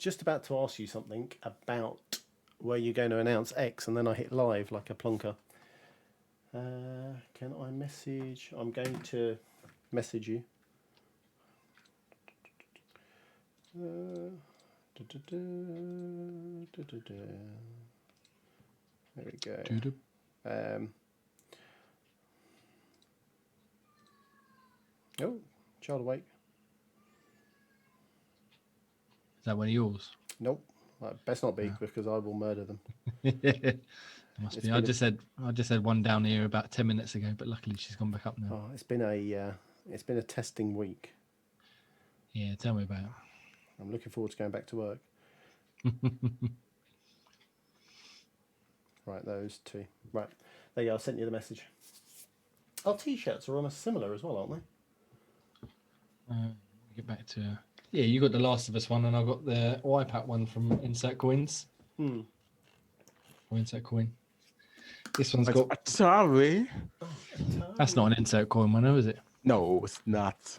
just about to ask you something about where you're going to announce X, and then I hit live like a plonker. Can I message? I'm going to message you. There we go. Oh, child awake. Is that one of yours? Nope. Well, best not be, because I will murder them. Must be. I just had one down here about 10 minutes ago, but luckily she's gone back up now. Oh, it's been a testing week. Yeah, tell me about it. I'm looking forward to going back to work. Right, those two. Right, there you go. I sent you the message. Our t-shirts are almost similar as well, aren't they? Get back to you got the Last of Us one, and I got the iPad one from Insert Coins. Or Insert Coin. This one's got Atari. That's not an Insert Coin one, is it? No, it's not.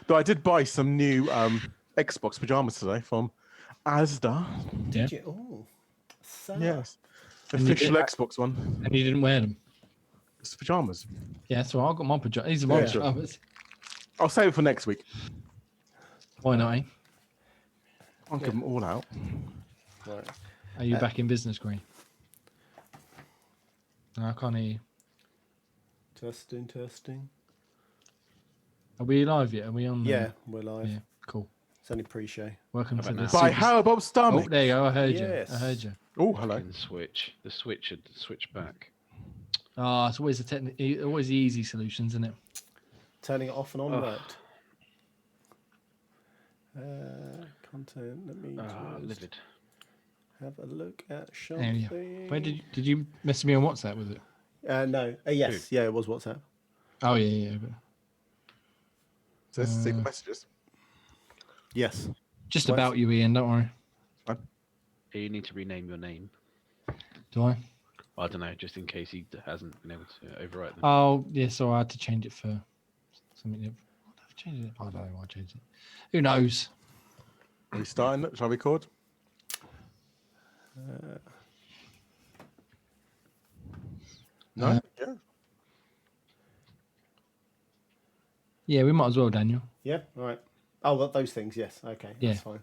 Though I did buy some new Xbox pajamas today from Asda. Yeah. Did you? Oh, so Yes. Official Xbox one. And you didn't wear them? It's pajamas. Yeah, so I got my pajamas. These are my pajamas. I'll save it for next week. Why not, eh? I'll give them all out. Right. Are you back in business, Green? No, I can't hear you. Testing. Are we live yet? Are we on? Yeah, we're live. Yeah, cool. It's only pre-show. Welcome to the By How About Stomach? Oh, there you go. I heard Yes. you. I heard you. Oh, hello. The Switch had switched back. Ah, it's always always the easy solutions, isn't it? Turning it off and on worked. Content. Let me Livid. have a look at There something. you go. Where did you message me on WhatsApp with it? No. Yes. Yeah, it was WhatsApp. Oh yeah. But... So this is secret messages. Yes. Just about you, Ian. Don't worry. You need to rename your name. Do I? I don't know, just in case he hasn't been able to overwrite them. Oh yeah. So I had to change it for something. I've changed it. I don't know why I changed it. Who knows? Are we starting it? Shall I record? No? Yeah. Yeah, we might as well, Daniel. Yeah. All right. Oh, well, those things. Yes. Okay. Yeah. That's fine.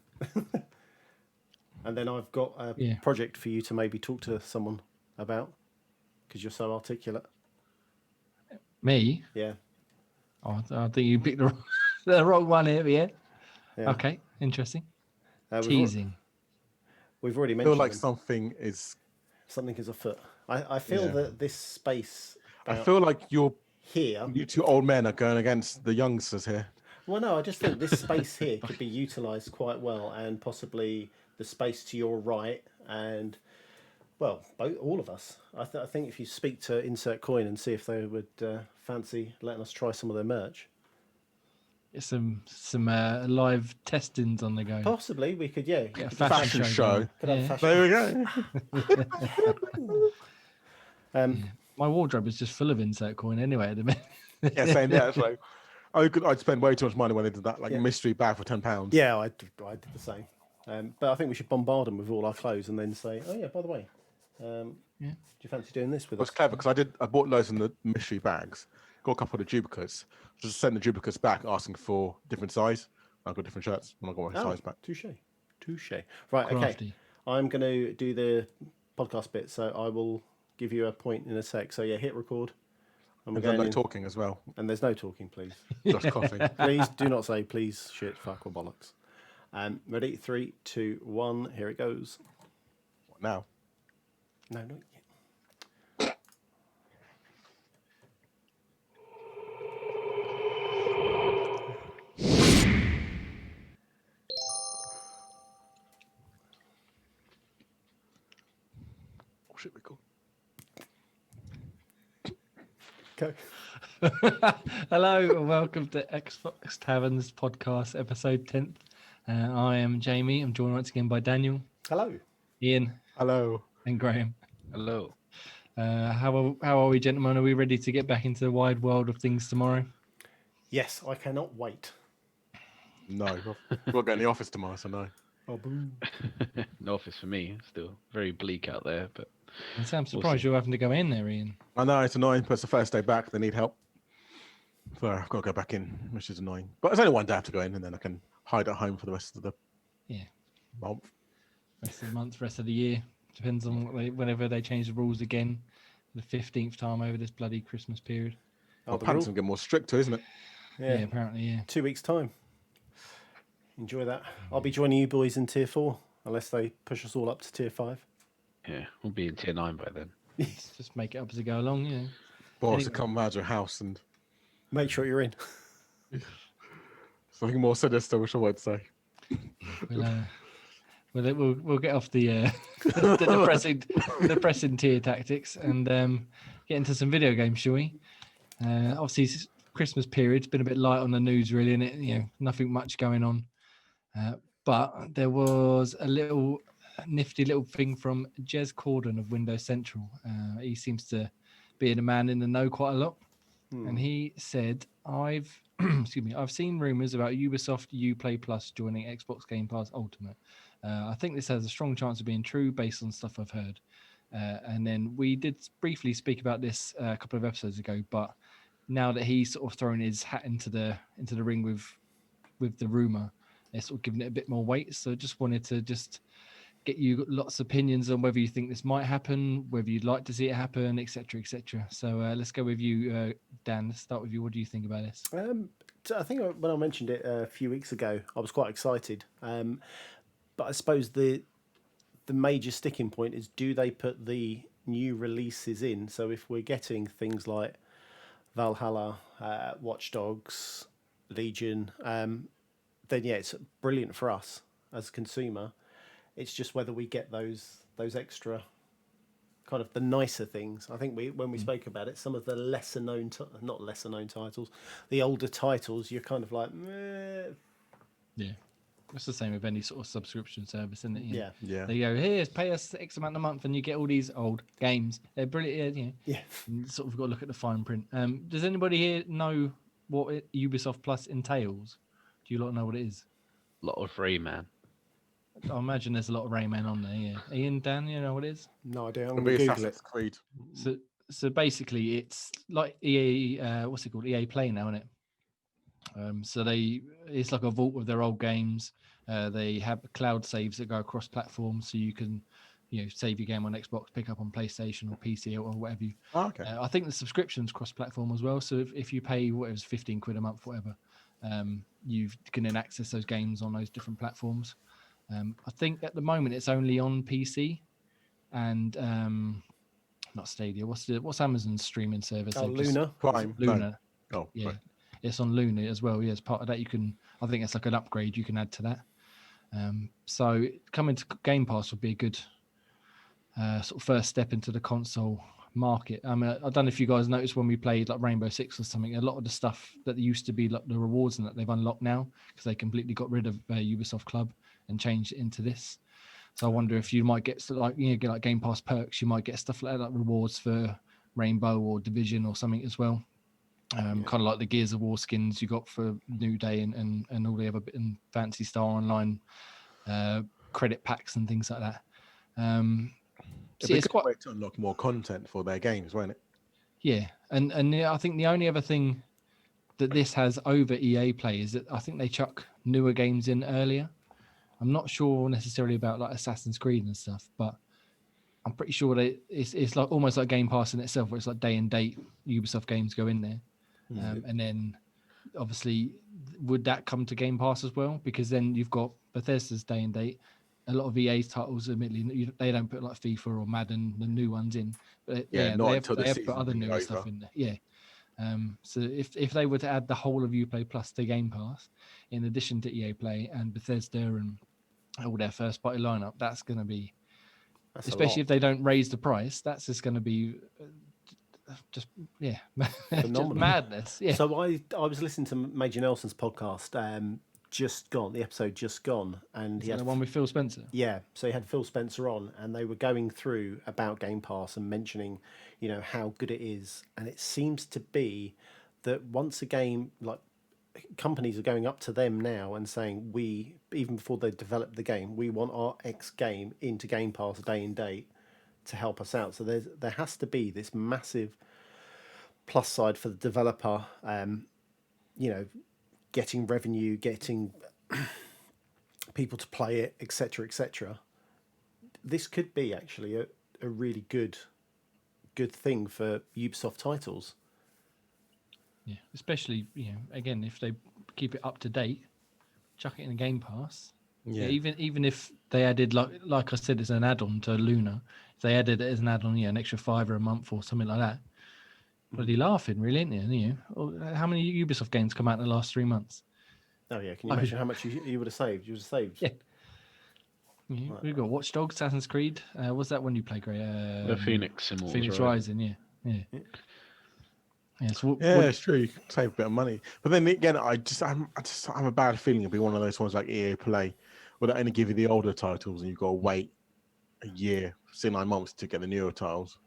And then I've got a Yeah. project for you to maybe talk to someone about, because you're so articulate. Me? Yeah. Oh, I think you picked the wrong one here. Yeah. Yeah. Okay. Interesting. We've Teasing. We've already I mentioned feel like them. something is... Something is afoot. I feel that this space. I feel like you here. two old men are going against the youngsters here. Well, no, I just think this space here could be utilised quite well, and possibly the space to your right, and well, all of us. I think if you speak to Insert Coin and see if they would fancy letting us try some of their merch. Some live testings on the go. Possibly we could, yeah. Get a Fashion show. Could have Yeah. fashion. There we go. My wardrobe is just full of Insert Coin anyway at the minute. Yeah, same there. It's like, I'd spend way too much money when they did that mystery bag for £10. Yeah, I did the same. But I think we should bombard them with all our clothes and then say, oh yeah, by the way, do you fancy doing this with It us? was clever because I bought loads in the mystery bags, got a couple of duplicates, just sent the duplicates back asking for different size. I got different shirts and I got my size back. Touche. Right, okay. Crafty. I'm going to do the podcast bit, so I will give you a point in a sec. So yeah, hit record. And we're And then going no in. talking as well, And there's no talking, please. just coughing. Please do not say please, shit, fuck, or bollocks. Ready? 3, 2, 1. Here it goes. What now? No, not yet. Oh, shit, record. Go. Hello and welcome to Xbox Tavern's podcast, episode 10th. I am Jamie. I'm joined once again by Daniel, Hello. Ian, Hello. and Graham. Hello. How are we, gentlemen? Are we ready to get back into the wide world of things tomorrow? Yes, I cannot wait. No, we'll go in the office tomorrow, so no. Oh, boo. No office for me. Still very bleak out there, but And so I'm We'll surprised see. you're having to go in there, Ian. I know it's annoying, but it's the first day back. They need help. So I've got to go back in, which is annoying. But it's only one day I have to go in, and then I can hide at home for the rest of the Yeah. month. Rest of the month, rest of the year. Depends on whenever they change the rules again. The 15th time over this bloody Christmas period. Well, The pants rule. will get more strict too, isn't it? Yeah, Yeah. apparently, yeah. 2 weeks' time. Enjoy that. I'll be joining you boys in tier 4, unless they push us all up to tier 5. yeah, we'll be in tier 9 by then. Just make it up as we go along, you know. Boss Anyway. to come round your house and Make sure you're in. something more sinister, which I won't say. We'll get off the depressing tier tactics and get into some video games, shall we? Obviously, it's Christmas period's been a bit light on the news, really, and nothing much going on. But there was a nifty little thing from Jez Corden of Windows Central. He seems to be the man in the know quite a lot, and he said, "I've I've seen rumors about Ubisoft Uplay Plus joining Xbox Game Pass Ultimate. I think this has a strong chance of being true based on stuff I've heard." And then we did briefly speak about this a couple of episodes ago, but now that he's sort of thrown his hat into the ring with the rumor, they're sort of giving it a bit more weight. So just wanted to get you lots of opinions on whether you think this might happen, whether you'd like to see it happen, etc., etc. So let's go with you, Dan. Let's start with you. What do you think about this? I think when I mentioned it a few weeks ago, I was quite excited. But I suppose the major sticking point is, do they put the new releases in? So if we're getting things like Valhalla, Watch Dogs, Legion, then yeah, it's brilliant for us as a consumer. It's just whether we get those extra kind of the nicer things. I think when we spoke about it, some of the not lesser known titles, the older titles, you're kind of like, meh. Yeah. It's the same with any sort of subscription service, isn't it? Yeah. Yeah. They go, here, pay us X amount a month and you get all these old games. They're brilliant, Yeah. And sort of got to look at the fine print. Does anybody here know what Ubisoft Plus entails? Do you lot know what it is? A lot of Rayman. I imagine there's a lot of Rayman on there, yeah. Ian, Dan, you know what it is? No idea. I'm It'll going be to Google it. Assassin's Creed. So basically, it's like EA, what's it called? EA Play now, isn't it? So it's like a vault of their old games. They have cloud saves that go across platforms, so you can, save your game on Xbox, pick up on PlayStation or PC or whatever. Oh, okay. I think the subscription's cross-platform as well. So if you pay whatever's 15 quid a month, whatever, you can then access those games on those different platforms. I think at the moment it's only on PC and not Stadia. What's Amazon's streaming service? Oh, They've just- Luna. Prime. Luna. No. Oh, Yeah, right. it's on Luna as well. Yeah, as part of that, I think it's like an upgrade you can add to that. So coming to Game Pass would be a good sort of first step into the console market. I mean, I don't know if you guys noticed when we played like Rainbow Six or something, a lot of the stuff that used to be like the rewards and that they've unlocked now because they completely got rid of Ubisoft Club and changed it into this. So I wonder if you might get get like Game Pass perks, you might get stuff like that, like rewards for Rainbow or Division or something as well. Kind of like the Gears of War skins you got for New Day and all the other and Fantasy Star Online credit packs and things like that. It'd be a good way to unlock more content for their games, won't it? Yeah, and I think the only other thing that this has over EA Play is that I think they chuck newer games in earlier. I'm not sure necessarily about like Assassin's Creed and stuff, but I'm pretty sure that it's like almost like Game Pass in itself, where it's like day and date Ubisoft games go in there, and then obviously would that come to Game Pass as well? Because then you've got Bethesda's day and date. A lot of EA's titles, admittedly, they don't put like FIFA or Madden, the new ones in. But Yeah, not they until the have put season's other been newer stuff over. in there. Yeah. So if they were to add the whole of Uplay Plus to Game Pass, in addition to EA Play and Bethesda and all their first party lineup, that's going to be, That's especially if they don't raise the price, that's just going to be just Phenomenal. just madness. Yeah. So I was listening to Major Nelson's podcast, just gone, the episode just gone, and he Is that had the one with Phil Spencer? Yeah, so he had Phil Spencer on, and they were going through about Game Pass and mentioning, how good it is, and it seems to be that once a game, like companies are going up to them now and saying, we, even before they develop the game, we want our X game into Game Pass day and date to help us out. So there has to be this massive plus side for the developer, getting revenue, getting people to play it, etc., etc. This could be actually a really good thing for Ubisoft titles. Yeah, especially again, if they keep it up to date, chuck it in a Game Pass. Yeah, even if they added like I said, it's an add-on to Luna. If they added it as an add-on, an extra $5 a month or something like that, bloody laughing, really, isn't it? How many Ubisoft games come out in the last 3 months? Oh yeah, can you imagine how much you would have saved? You would have saved. Yeah. We've got Watch Dogs, Assassin's Creed. What's that one you play, Gray? The Phoenix Immortals, Phoenix right? Rising, yeah. Yeah, so it's true. You can save a bit of money, but then again, I'm a bad feeling it'll be one of those ones like EA Play, where they only give you the older titles and you've got to wait a year, 9 months to get the newer titles.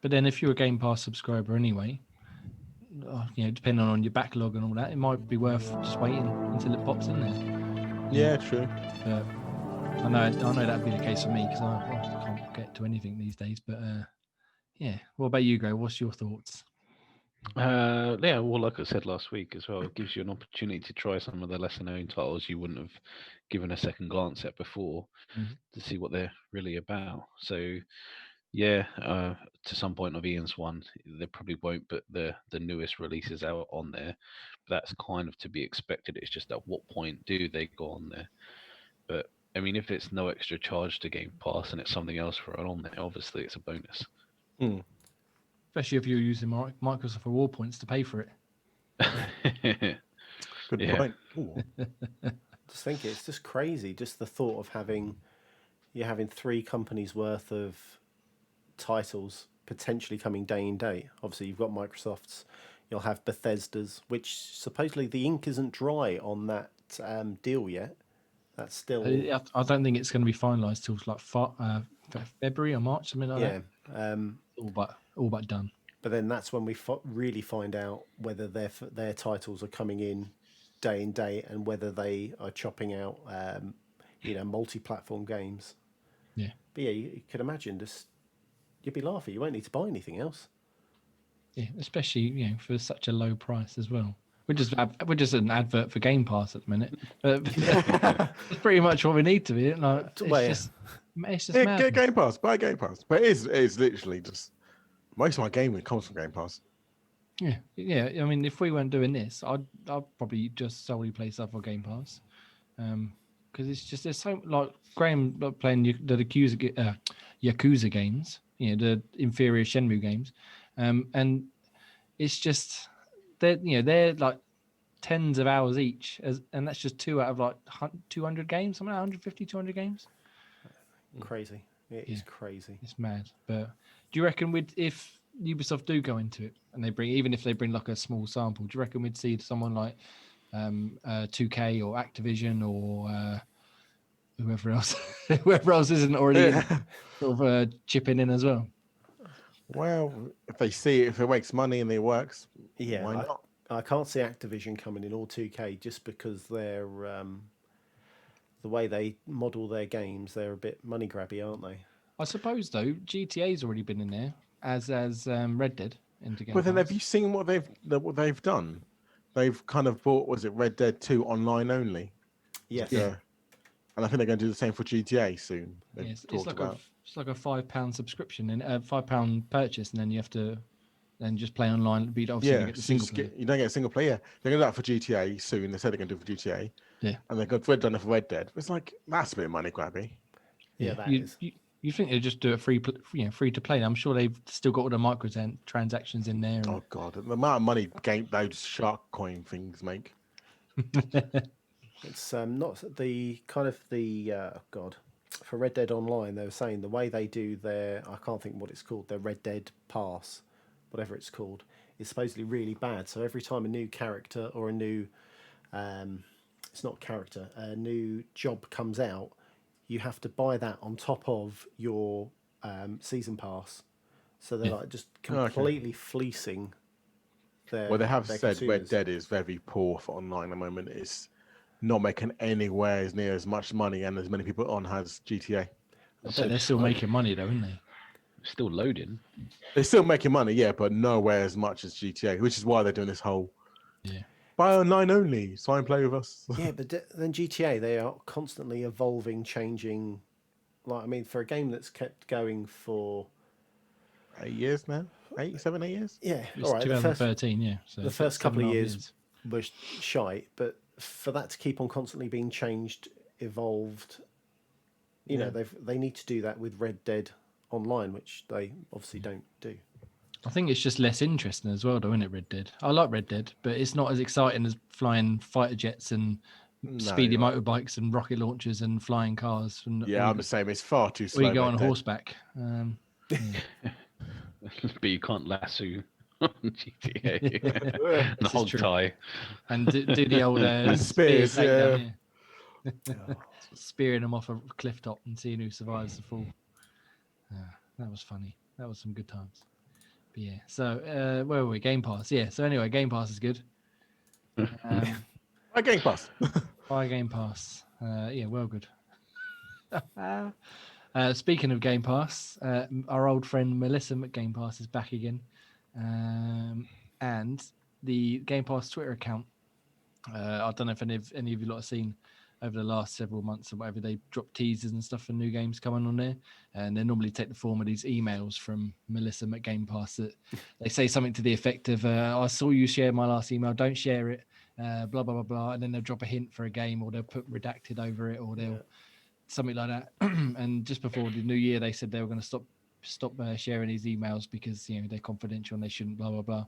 But then, if you're a Game Pass subscriber anyway, depending on your backlog and all that, it might be worth just waiting until it pops in there. Yeah, true. But I know that'd be the case for me because I can't get to anything these days. But yeah, what about you, Gray? What's your thoughts? Yeah, well, like I said last week as well, it gives you an opportunity to try some of the lesser known titles you wouldn't have given a second glance at before to see what they're really about. So, yeah, to some point of Ian's one, they probably won't put the newest releases out on there. That's kind of to be expected. It's just at what point do they go on there? But I mean, if it's no extra charge to Game Pass and it's something else for it on there, obviously it's a bonus. Especially if you're using Microsoft Reward points to pay for it. Good point. Just think it's just crazy. Just the thought of having 3 companies worth of titles potentially coming day and date. Obviously, you've got Microsoft's. You'll have Bethesda's, which supposedly the ink isn't dry on that deal yet. That's still. I don't think it's going to be finalised till like February or March, something like that. Yeah. All but done. But then that's when we really find out whether their titles are coming in day and date and whether they are chopping out, multi-platform games. Yeah. But yeah, you could imagine you'd be laughing. You won't need to buy anything else. Yeah, especially for such a low price as well. We're just an advert for Game Pass at the minute. It's pretty much what we need to be. Like, it's just mad. Get Game Pass, buy Game Pass. But it's literally just most of my gaming comes from Game Pass. Yeah. I mean, if we weren't doing this, I'd probably just solely play stuff on Game Pass, because it's just there's so like Graham playing the Yakuza games, the inferior Shenmue games, and it's just they're like tens of hours each, and that's just 2 out of like 200 games, something like 150, 200 games. Crazy. It is crazy. It's mad. But do you reckon if Ubisoft do go into it and even if they bring like a small sample, do you reckon we'd see someone like 2K or Activision or whoever else isn't already sort of chipping in as well? Well, if they see it, if it makes money and it works, yeah, why not? I can't see Activision coming in or 2K just because they're the way they model their games, they're a bit money grabby, aren't they? I suppose though, GTA's already been in there as Red Dead into Game But then Pass. have you seen what they've done? They've kind of bought, was it Red Dead 2 online only? Yes. Yeah. And I think they're going to do the same for GTA soon. It's like a £5 subscription and a £5 purchase, and then you have to then just play online. But you don't get the single player. You don't get a single player. Yeah. They're going to do that for GTA soon. They said they're going to do it for GTA. Yeah. And they've done it for Red Dead. It's like, that's a bit money grabby. Yeah, that is. You think they'd just do it free to play? I'm sure they've still got all the microtransactions in there. Oh god, the amount of money those shark coin things make. It's not the kind of the for Red Dead Online. They were saying the way they do their, I can't think what it's called, their Red Dead Pass, whatever it's called, is supposedly really bad. So every time a new character or a new it's not character, a new job comes out, you have to buy that on top of your season pass. So they're like just completely fleecing their Well, they have their said Red consumers. Dead is very poor for online at the moment. It's not making anywhere as near as much money and as many people on as GTA. I bet they're still making money though, aren't they? Still loading. They're still making money, yeah, but nowhere as much as GTA, which is why they're doing this whole buy online only, sign play with us. Yeah, but then GTA, they are constantly evolving, changing. Like, I mean, for a game that's kept going for 8 years now, 8 years. yeah, It's all right. 2013, The first couple of years was shite, but for that to keep on constantly being changed, evolved, you know, they need to do that with Red Dead Online, which they obviously don't do. I think it's just less interesting as well, though, isn't it, Red Dead? I like Red Dead, but it's not as exciting as flying fighter jets and speedy motorbikes and rocket launchers and flying cars. And, Yeah, I'm the same. It's far too slow. Or you go on horseback. But you can't lasso on GTA. The hog tie. And do the old spears, takedown, spearing them off a cliff top and seeing who survives the fall. That was funny. That was some good times. But yeah, so where were we? Game Pass. Yeah, so anyway, Game Pass is good. Game Pass. Buy Game Pass. Yeah, well good. Speaking of Game Pass, our old friend Melissa at Game Pass is back again. And the Game Pass Twitter account, I don't know if any of you lot have seen over the last several months or whatever, they drop teasers and stuff for new games coming on there. And they normally take the form of these emails from Melissa at Game Pass that they say something to the effect of, I saw you share my last email, don't share it, blah, blah, blah, blah. And then they'll drop a hint for a game, or they'll put redacted over it, or they'll something like that. And just before the new year, they said they were going to stop sharing these emails because, you know, they're confidential and they shouldn't, blah, blah, blah.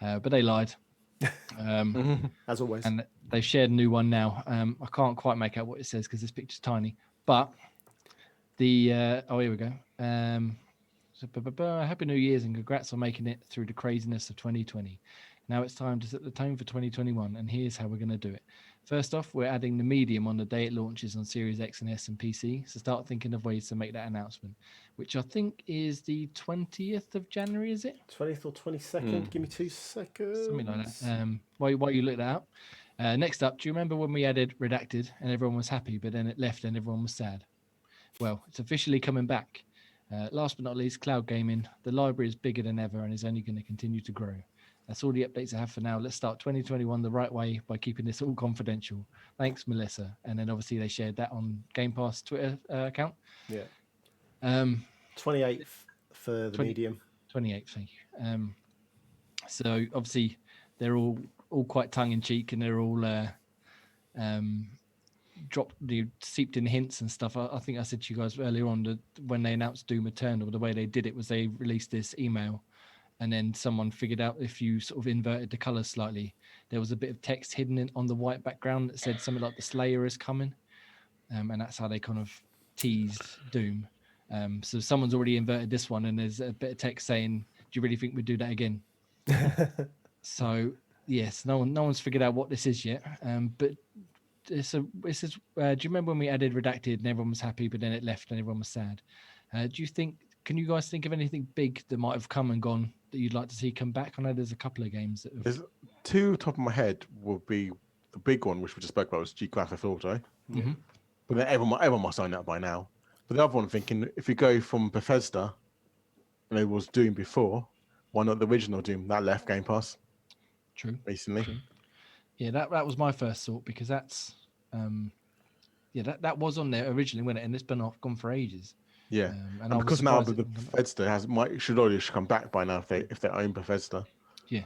But they lied. As always. And they've shared a new one now. I can't quite make out what it says because this picture's tiny. But the here we go. Happy New Year's and congrats on making it through the craziness of 2020. Now it's time to set the tone for 2021, and here's how we're going to do it. First off, we're adding the medium on the day it launches on Series X and S and PC, so start thinking of ways to make that announcement, which I think is the 20th of January, is it? 20th or 22nd? Give me 2 seconds. Something like that. While you look that up. Next up, do you remember when we added Redacted and everyone was happy, but then it left and everyone was sad? Well, it's officially coming back. Last but not least, cloud gaming. The library is bigger than ever and is only going to continue to grow. That's all the updates I have for now. Let's start 2021 the right way by keeping this all confidential. Thanks, Melissa. And then obviously they shared that on Game Pass Twitter account. Yeah. 28th for the medium. 28th, thank you. So obviously they're all quite tongue in cheek, and they're all seeped in hints and stuff. I think I said to you guys earlier on that when they announced Doom Eternal, the way they did it was they released this email, and then someone figured out if you sort of inverted the colors slightly, there was a bit of text hidden on the white background that said something like the Slayer is coming. And that's how they kind of teased Doom. So someone's already inverted this one, and there's a bit of text saying, do you really think we'd do that again? So yes, no one's figured out what this is yet. But this is, do you remember when we added Redacted and everyone was happy, but then it left and everyone was sad? Can you guys think of anything big that might have come and gone that you'd like to see come back? I know there's a couple of games that have... There's two top of my head would be the big one, which we just spoke about, was Grand Theft Auto. Mm-hmm. But then everyone must own that by now. But the other one, I'm thinking, if you go from Bethesda, and it was Doom before, why not the original Doom? That left Game Pass. True. Recently. True. Yeah, that was my first thought, because that's... that was on there originally, wasn't it? And it's been gone for ages. Yeah, and because now the Bethesda should already come back by now if they own Bethesda. Yeah.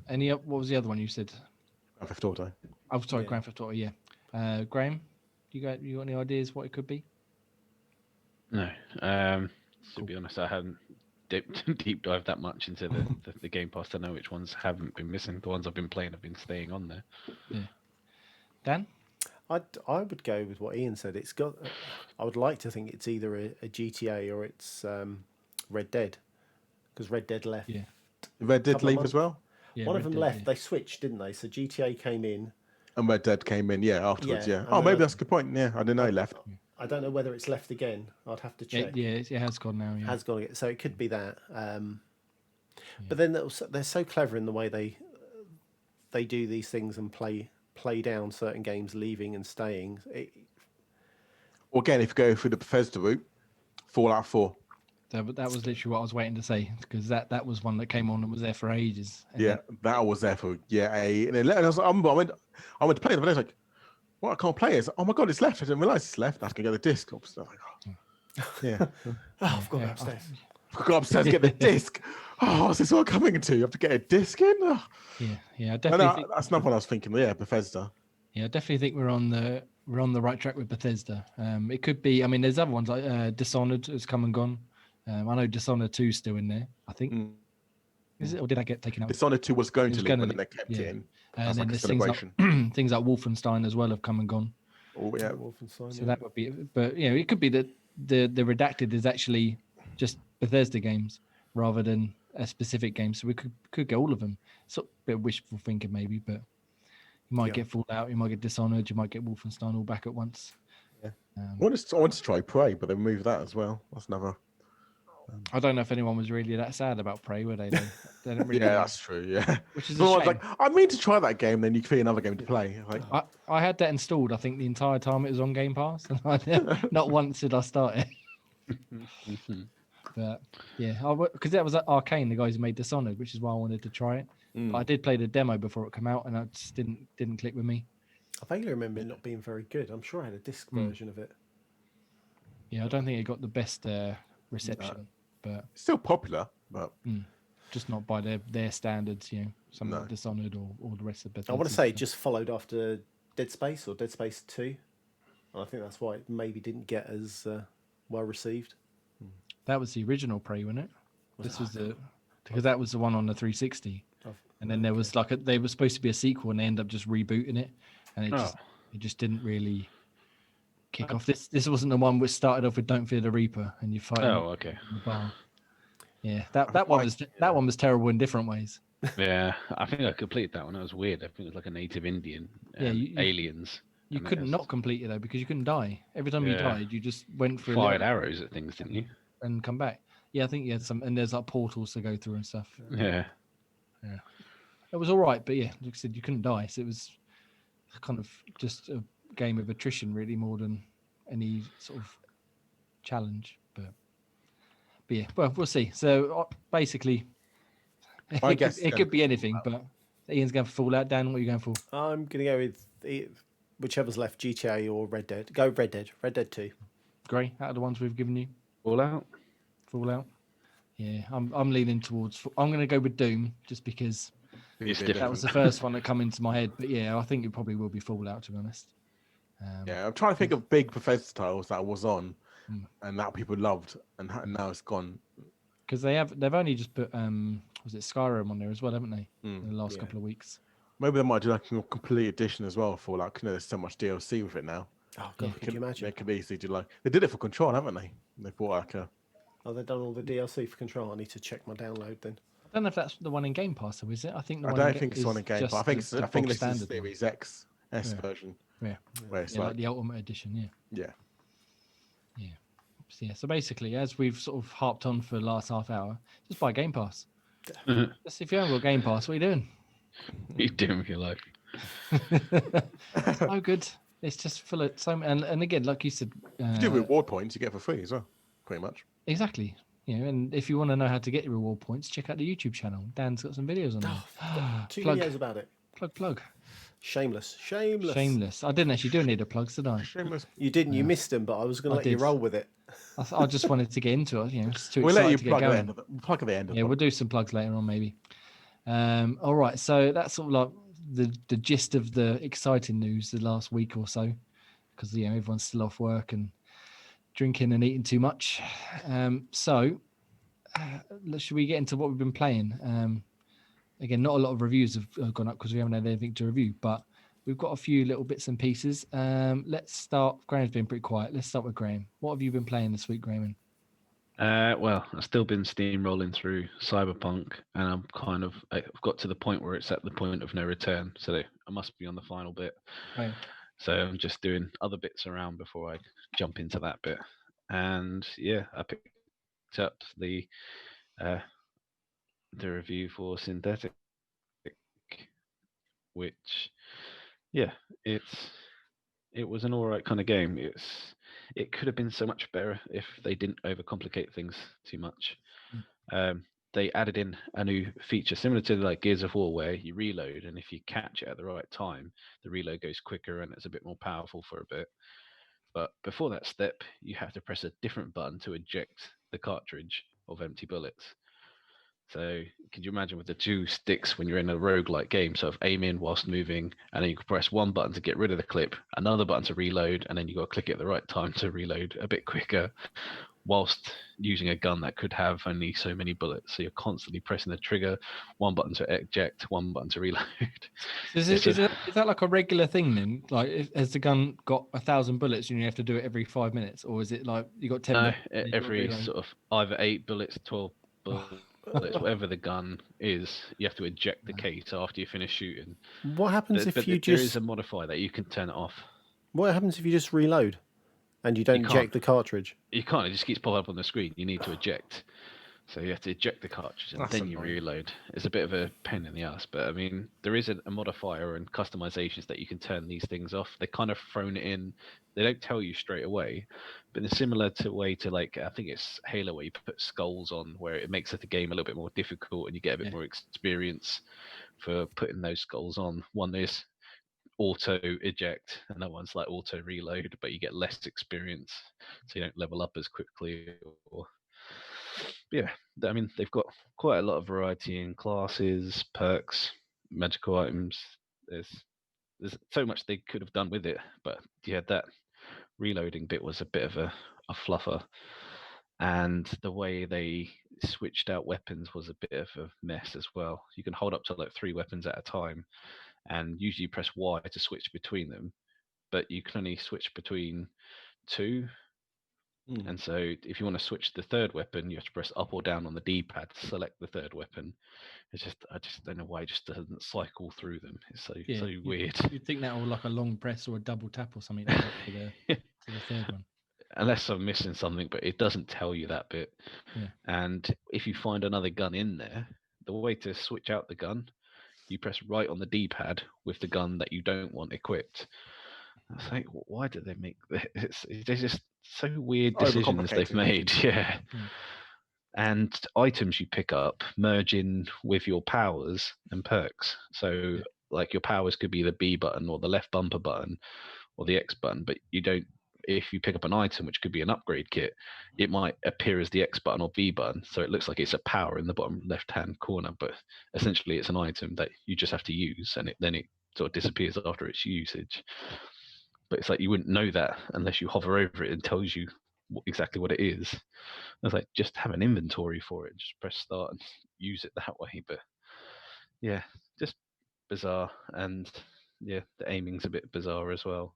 What was the other one you said? Grand Theft Auto. Oh, sorry, yeah. Grand Theft Auto. Yeah. Graham, you got any ideas what it could be? No. To be honest, I hadn't deep dived that much into the Game Pass to know which ones haven't been missing. The ones I've been playing have been staying on there. Yeah. Dan? I would go with what Ian said. I would like to think it's either a GTA or it's Red Dead, because Red Dead left. Yeah. Red Dead leave as well. Yeah, one of them left. Yeah. They switched, didn't they? So GTA came in, and Red Dead came in. Yeah, afterwards. Yeah. Oh, maybe that's a good point. Yeah, I didn't know he left. I don't know whether it's left again. I'd have to check. It has gone now. Yeah. Has gone again. So it could be that. But then they're so clever in the way they do these things and play down certain games, leaving and staying. Well, again, if you go through the Bethesda route, Fallout 4. That was literally what I was waiting to say, because that was one that came on and was there for ages. And Yeah, that was there for and then I was like, I went to play it, but I was like, "What? I can't play it." Oh my god, it's left! I didn't realize it's left. I have to get the disc. I was like, yeah, I've got it upstairs. I go upstairs to get the disc. Oh, what's this all coming to? You have to get a disc in. Oh. I definitely think that's not what I was thinking. Yeah, Bethesda. Yeah, I definitely think we're on the right track with Bethesda. It could be. I mean, there's other ones like Dishonored has come and gone. I know Dishonored 2 is still in there. I think. Is it, or did I get taken out? Dishonored 2 was going to leave, but leave, they kept it in. And then like a there's things like, things like Wolfenstein as well have come and gone. Oh yeah, Wolfenstein. So that would be. But it could be that the redacted is actually just Bethesda games rather than a specific game. So we could get all of them. Sort of a bit of wishful thinking maybe, but you might get Fallout, you might get Dishonored, you might get Wolfenstein all back at once. Yeah. I wanted to try Prey, but they moved that as well. That's another. I don't know if anyone was really that sad about Prey, were they? They didn't really. Yeah, that's true. Yeah, which is a shame. Like, I mean to try that game, then you create another game to play. Like, I had that installed. I think the entire time it was on Game Pass, and not once did I start it. But yeah, because that was Arcane, the guys who made Dishonored, which is why I wanted to try it. But I did play the demo before it came out, and it just didn't click with me. I vaguely remember it not being very good. I'm sure I had a disc version of it. Yeah, I don't think it got the best reception, but it's still popular, but just not by their standards. Something like Dishonored or the rest of Bethesda. I want to say it just followed after Dead Space or Dead Space 2. And I think that's why it maybe didn't get as well received. That was the original Prey, wasn't it? Because that was the one on the 360. And then there was they were supposed to be a sequel, and they ended up just rebooting it, and it just didn't really kick off. This wasn't the one which started off with "Don't Fear the Reaper" and you fight. Oh, okay. In the bar. Yeah, that one was terrible in different ways. Yeah, I think I completed that one. That was weird. I think it was like a native Indian. Aliens. You couldn't not complete it though, because you couldn't die. Every time you died, you just went through. Fired arrows at things, didn't you? And come back. Yeah, I think you had some, and there's like portals to go through and stuff. Yeah. It was all right, but yeah, like I said, you couldn't die, so it was kind of just a game of attrition, really, more than any sort of challenge. But yeah, well, we'll see. So basically, it could be anything. But Ian's going for Fallout. Dan, what are you going for? I'm going to go with whichever's left, GTA or Red Dead. Go Red Dead. Red Dead 2. Gray, out of the ones we've given you. Fallout. Yeah, I'm leaning towards. I'm going to go with Doom just because that was the first one that come into my head. But yeah, I think it probably will be Fallout, to be honest. I'm trying to think of big Bethesda titles that was on and that people loved, and now it's gone. Because they've only just put was it Skyrim on there as well, haven't they? In the last couple of weeks. Maybe they might do like a complete edition as well for like, there's so much DLC with it now. Oh god, could you imagine? They could easily do they did it for Control, haven't they? They bought like a. Oh, they've done all the DLC for Control. I need to check my download then. I don't know if that's the one in Game Pass, though, is it? I think I don't think it's one in Game Pass. I think this is the Series X version. Yeah, where it's like the Ultimate Edition. Yeah. So basically, as we've sort of harped on for the last half hour, just buy Game Pass. If you haven't got Game Pass, what are you doing? What are you doing with your life? Oh, good. It's just full of and again, like you said, you do reward points, you get for free as well, pretty much. Exactly. And if you want to know how to get your reward points, check out the YouTube channel. Dan's got some videos on there. 2 videos about it. Plug. Shameless. I didn't actually do any of the plugs, did I? Shameless. You didn't. You missed them, but I was going to let you roll with it. I just wanted to get into it. Just too we'll let you to plug at the end of it. Plug at the end. We'll do some plugs later on, maybe. All right. So that's sort of like the gist of the exciting news the last week or so, because everyone's still off work and drinking and eating too much. So should we get into what we've been playing? Again, not a lot of reviews have gone up because we haven't had anything to review, but we've got a few little bits and pieces. Let's start. Graham's been pretty quiet. Let's start with Graham. What have you been playing this week, Graham? Well, I've still been steamrolling through Cyberpunk, and I've got to the point where it's at the point of no return. So I must be on the final bit. Right. So I'm just doing other bits around before I jump into that bit. And yeah, I picked up the the review for Synthetic, which, yeah, it was an alright kind of game. It could have been so much better if they didn't overcomplicate things too much. They added in a new feature similar to like Gears of War, where you reload, and if you catch it at the right time, the reload goes quicker and it's a bit more powerful for a bit. But before that step, you have to press a different button to eject the cartridge of empty bullets. So could you imagine with the two sticks when you're in a roguelike game, sort of aim in whilst moving, and then you can press one button to get rid of the clip, another button to reload, and then you got to click it at the right time to reload a bit quicker, whilst using a gun that could have only so many bullets. So you're constantly pressing the trigger, one button to eject, one button to reload. Is that like a regular thing then? Like, has the gun got 1,000 bullets and you have to do it every 5 minutes, or is it like you got 10? No, bullets and you gotta every reload? sort of either 8 bullets, 12 bullets, whatever the gun is, you have to eject the case after you finish shooting. What happens if you there is just? a modifier that you can turn it off. What happens if you just reload, and you don't You eject can't. the cartridge? You can't. It just keeps popping up on the screen. You need to eject. So you have to eject the cartridge and That's then you annoying. reload. It's a bit of a pain in the ass, but I mean, there is a modifier and customizations that you can turn these things off. They kind of thrown it in. They don't tell you straight away, but in a similar way to like I think it's Halo where you put skulls on, where it makes the game a little bit more difficult and you get a bit more experience for putting those skulls on. One is auto eject, and that one's like auto reload, but you get less experience, so you don't level up as quickly. Or yeah, I mean they've got quite a lot of variety in classes, perks, magical items. There's so much they could have done with it, but yeah, that reloading bit was a bit of a fluffer, and the way they switched out weapons was a bit of a mess as well. You can hold up to like 3 weapons at a time, and usually you press Y to switch between them, but you can only switch between 2. And so if you want to switch the third weapon, you have to press up or down on the D-pad to select the third weapon. I just don't know why it just doesn't cycle through them. It's so weird. You'd think that, or like a long press or a double tap or something to get to the third one. Unless I'm missing something, but it doesn't tell you that bit. Yeah. And if you find another gun in there, the way to switch out the gun, you press right on the D-pad with the gun that you don't want equipped. I was like, why do they make this? There's just so weird decisions they've made. Yeah. And items you pick up merge in with your powers and perks. So like your powers could be the B button or the left bumper button or the X button, but you don't. If you pick up an item which could be an upgrade kit, it might appear as the X button or B button, so it looks like it's a power in the bottom left-hand corner, but essentially it's an item that you just have to use, and then it sort of disappears after its usage. But it's like you wouldn't know that unless you hover over it and tells you exactly what it is. I was like, just have an inventory for it, just press start and use it that way. But yeah, just bizarre, and yeah, the aiming's a bit bizarre as well.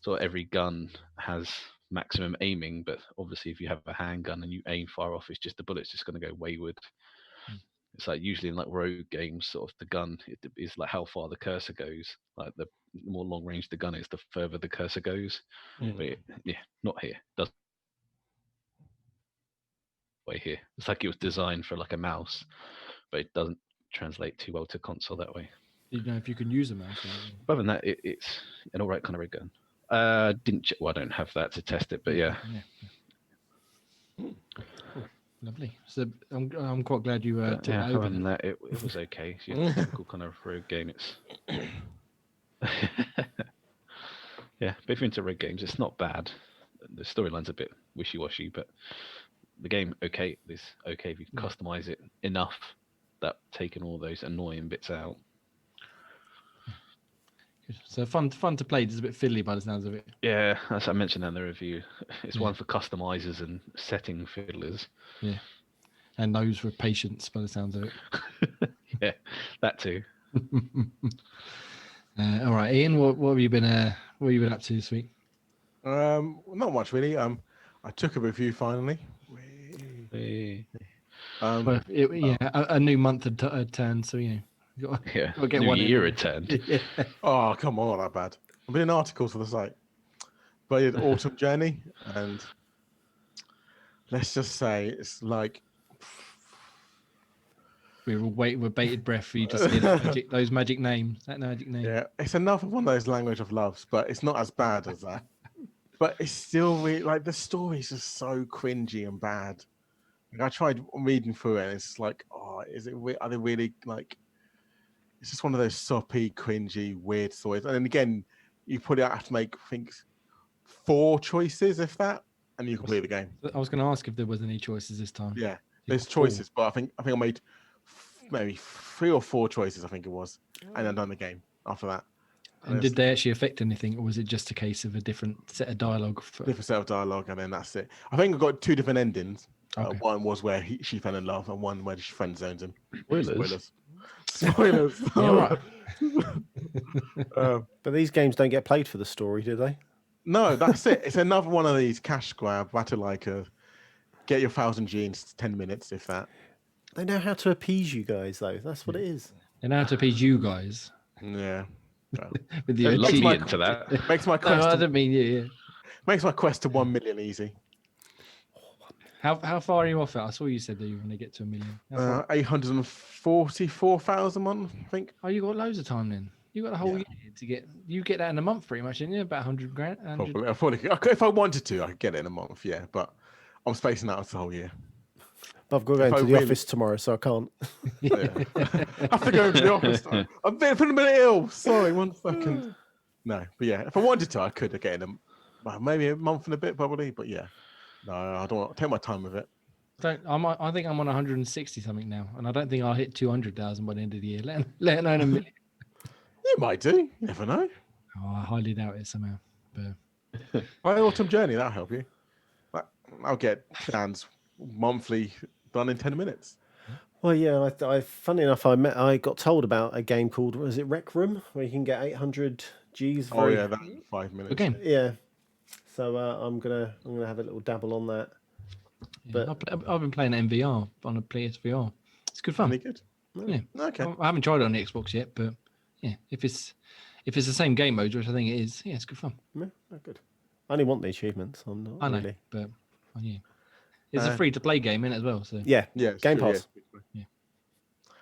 So every gun has maximum aiming, but obviously if you have a handgun and you aim far off, it's just the bullet's just going to go wayward. It's like usually in like rogue games, sort of the gun is like how far the cursor goes. Like the more long range the gun is, the further the cursor goes. But not here. Doesn't way here. It's like it was designed for like a mouse, but it doesn't translate too well to console that way. Do you know if you can use a mouse? Other than that, it's an alright kind of rig gun. I don't have that to test it, but yeah. Cool. Lovely. So I'm quite glad you took it over. Other than that, it was okay. It's your typical kind of rogue game. It's yeah, but if you're into rogue games, it's not bad. The storyline's a bit wishy-washy, but the game is okay if you customize it enough that taking all those annoying bits out. Good. So fun to play. It's a bit fiddly by the sounds of it. Yeah, as I mentioned in the review, it's one for customizers and setting fiddlers. Yeah, and those with patience by the sounds of it. Yeah, that too. All right, Ian, what have you been up to this week? Not much really. I took a review finally. A new month had turned, so gotta get new one year had turned. Yeah. Oh come on, not that bad. I'm reading articles for the site, but it's Autumn Journey, and let's just say it's like We're all waiting with bated breath for you to say those magic names. That magic name. Yeah, it's another one of those language of loves, but it's not as bad as that. But it's still really like the story's just so cringy and bad. Like, I tried reading through it, and it's like, oh, are they really like? It's just one of those soppy, cringy, weird stories. And then again, you put it out, have to make, I think, 4 choices, if that, and you complete the game. I was going to ask if there was any choices this time. Yeah, there's choices, but I think I made maybe 3 or 4 choices. I think it was, and then done the game after that. And did they actually affect anything, or was it just a case of a different set of dialogue? Different set of dialogue, and then that's it. I think I got 2 different endings. Okay. One was where she fell in love, and one where she friend zones him. Spoilers. Spoilers. Yeah, right. But these games don't get played for the story, do they? No, that's it. It's another one of these cash grab, battle like get your 1,000 G in 10 minutes, if that. They know how to appease you guys, though. That's what it is. And now to appease you guys. Yeah. Well, With Don't the lock cheat. me into that. makes my No, quest I didn't mean yeah. makes my quest to 1 million easy. How far are you off it? I saw you said that you want to get to 1 million. How far? 844,000 month, I think. Oh, you got loads of time then. You got a whole year to get. You get that in a month, pretty much, didn't you? About 100 grand. 100. Probably, if I wanted to, I could get it in a month. Yeah, but I'm spacing out the whole year. I've got to go into the office tomorrow, so I can't. Yeah. I have to go into the office. I've been a minute ill. Sorry, 1 second. No, but yeah, if I wanted to, I could get in maybe a month and a bit, probably. But yeah, no, I don't want to take my time with it. I think I'm on 160 something now, and I don't think I'll hit 200,000 by the end of the year. Let alone 1 million. You might do. You never know. Oh, I highly doubt it somehow. But My autumn journey, that'll help you. I'll get Dan's monthly done in 10 minutes. Well, yeah. Funny enough, I got told about a game called, was it Rec Room, where you can get 800 Gs. Oh yeah, that 5 minutes. good game. Yeah. So I'm gonna have a little dabble on that. Yeah, I've been playing MVR on a PSVR. It's good fun. Any good? Yeah. Okay. I haven't tried it on the Xbox yet, but yeah, if it's the same game modes, which I think it is, yeah, it's good fun. Yeah, good. I only want the achievements. I'm not I know, really. but yeah, it's a free-to-play game in it as well. So Yeah. Yeah. it's Game true, Pass. Yeah.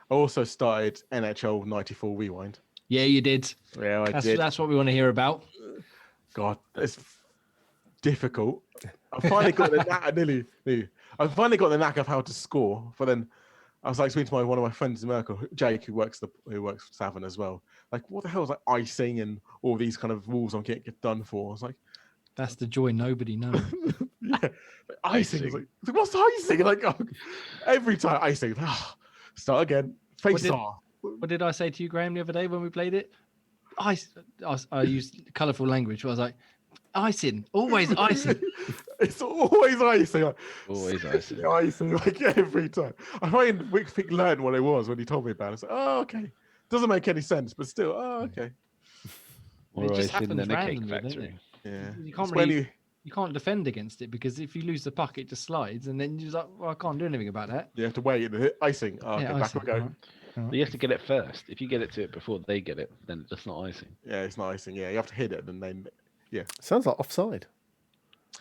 I also started NHL 94 Rewind. yeah, you did. Yeah, I did. That's what we want to hear about. God, it's difficult. I finally got the knack. I finally got the knack of how to score. But then I was like speaking to one of my friends in America, Jake, who works for Tavern as well. Like, what the hell is like icing and all these kind of rules I'm getting done for? I was like, That's the joy nobody knows. yeah, like, icing. I was like, what's icing? Like every time icing. Start again. Face off. What did I say to you, Graham, the other day when we played it? I used colourful language. I was like, icing, always icing. It's always icing. Like, Always icing. Icing, like every time. I find Wickpick learned what it was when he told me about it. It's like, oh, okay. Doesn't make any sense, but still, oh, okay. Or It just icing in happens a cake randomly, doesn't factory. it? Yeah. You can't It's when really, you can't defend against it because if you lose the puck, it just slides, and then you're just like, well, I can't do anything about that. you have to wait and hit icing. Oh, okay, back icing, we go. alright. But you have to get it first. If you get it to it before they get it, then it's just not icing. Yeah, it's not icing. Yeah, you have to hit it and then, Sounds like offside.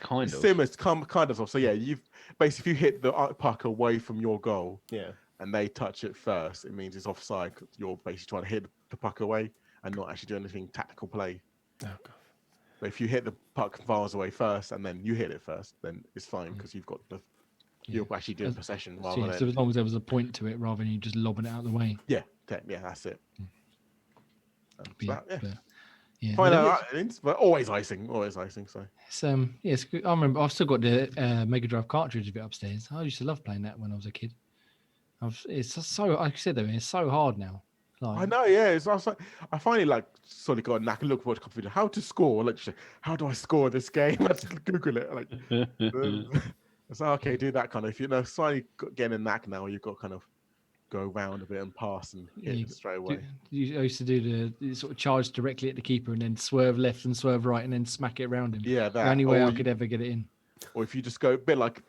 Kind it's of. similar, kind of. So yeah, you've basically if you hit the puck away from your goal Yeah. and they touch it first, it means it's offside. 'Cause you're basically trying to hit the puck away and not actually doing anything tactical play. Oh, God. But if you hit the puck miles away first and then you hit it first, then it's fine because you've got you're actually doing possession So, rather yeah, than so as long as there was a point to it, rather than you just lobbing it out of the way. yeah, that's it. Yeah, Find but out, but always icing. So it's it's good. I remember I've still got the Mega Drive cartridge of it upstairs. I used to love playing that when I was a kid. It's just so, like I said, though, it's so hard now. Like, I know, yeah. I was like, I finally like sort of got a knack and look for computer how to score. Like, how do I score this game? I just Google it. Like, it's like, okay, do that kind of. If you know, slightly getting a knack now, you've got kind of go around a bit and pass and hit it straight away. I used to do the sort of charge directly at the keeper and then swerve left and swerve right and then smack it around him. Yeah, that. The only way or I could ever get it in. Or if you just go a bit like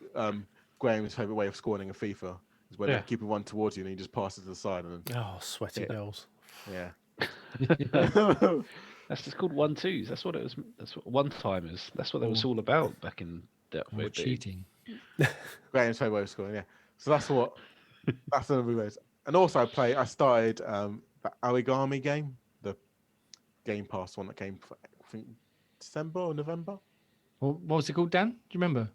Graham's favorite way of scoring in FIFA is when the keeper run towards you and he just passes to the side and then, Oh, sweaty goals. yeah. That's just called 1-2s. That's what it was. That's what one-timers. That's what it was all about back in that way. Cheating. Graham's favorite way of scoring, yeah. So that's what. That's the way. And also I started the origami game, the Game Pass one that came for, I think, December or November. What was it called, Dan? Do you remember?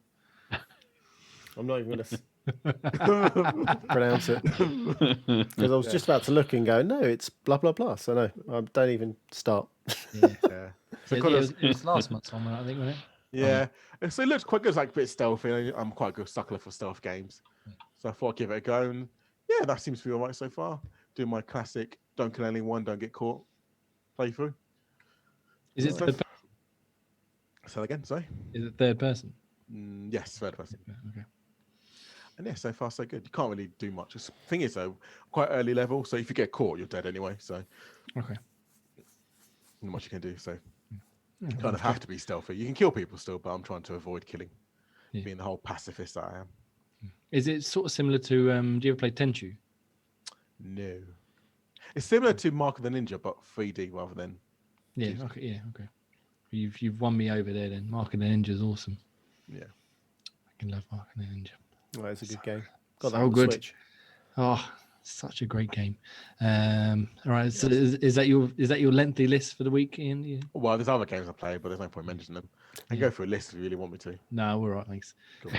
I'm not even going to pronounce it because I was just about to look and go, no, it's blah blah blah. So no, I don't even start. Yeah. Yeah. So it was last month's one, I think, wasn't it? yeah. So it looks quite good. It's like a bit stealthy. I'm quite a good sucker for stealth games. So I thought I'd give it a go. And yeah, that seems to be all right so far. Doing my classic don't kill anyone, don't get caught playthrough. Is it third person? Say that again, sorry. Is it third person? Yes, third person. Okay. And yeah, so far so good. You can't really do much. The thing is though, quite early level, so if you get caught, you're dead anyway. So Okay. not much you can do. So you kind of have to be stealthy. You can kill people still, but I'm trying to avoid killing. Yeah. Being the whole pacifist that I am. Is it sort of similar to? Do you ever play Tenchu? No. It's similar to Mark of the Ninja, but 3D rather than. Yeah. 2D. Okay. Yeah. Okay. You've won me over there. Then Mark and the Ninja's awesome. Yeah. I can love Mark and the Ninja. Oh, it's a good game. Got that So on the good. Switch. Oh, such a great game. All right. So is that your lengthy list for the week, Ian? Yeah. Well, there's other games I play, but there's no point mentioning them. I can go through a list if you really want me to. No, we're all right. Thanks. Cool.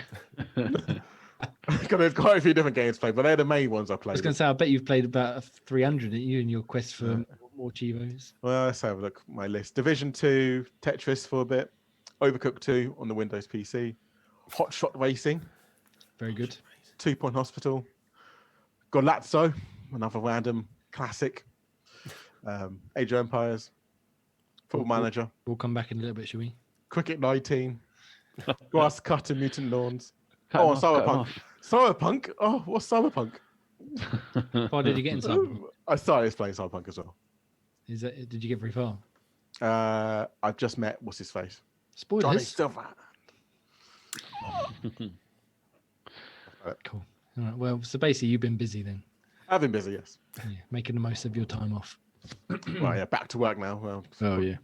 Because there's quite a few different games played, but they're the main ones I I played. was going to say, I bet you've played about 300 at you in your quest for more Chivos. Well, let's have a look at my list. Division 2, Tetris for a bit, Overcooked 2 on the Windows PC, Hot Shot Racing, Very good. 2 Point Hospital, Golazzo, another random classic, Age of Empires, Football Manager, We'll come back in a little bit, shall we? Cricket 19, Grass Cut and Mutant Lawns. Cut Oh, 'em off, cut 'em Cyberpunk. off. Cyberpunk? Oh, what's Cyberpunk? Why did you get in Cyberpunk? I started playing Cyberpunk as well. Did you get very far? I've just met, what's his face? Spoilers. Johnny Silverhand. Cool. All right. Well, so basically, you've been busy then. I've been busy, yes. Yeah, making the most of your time off. Well, yeah, back to work now. Well, Oh yeah.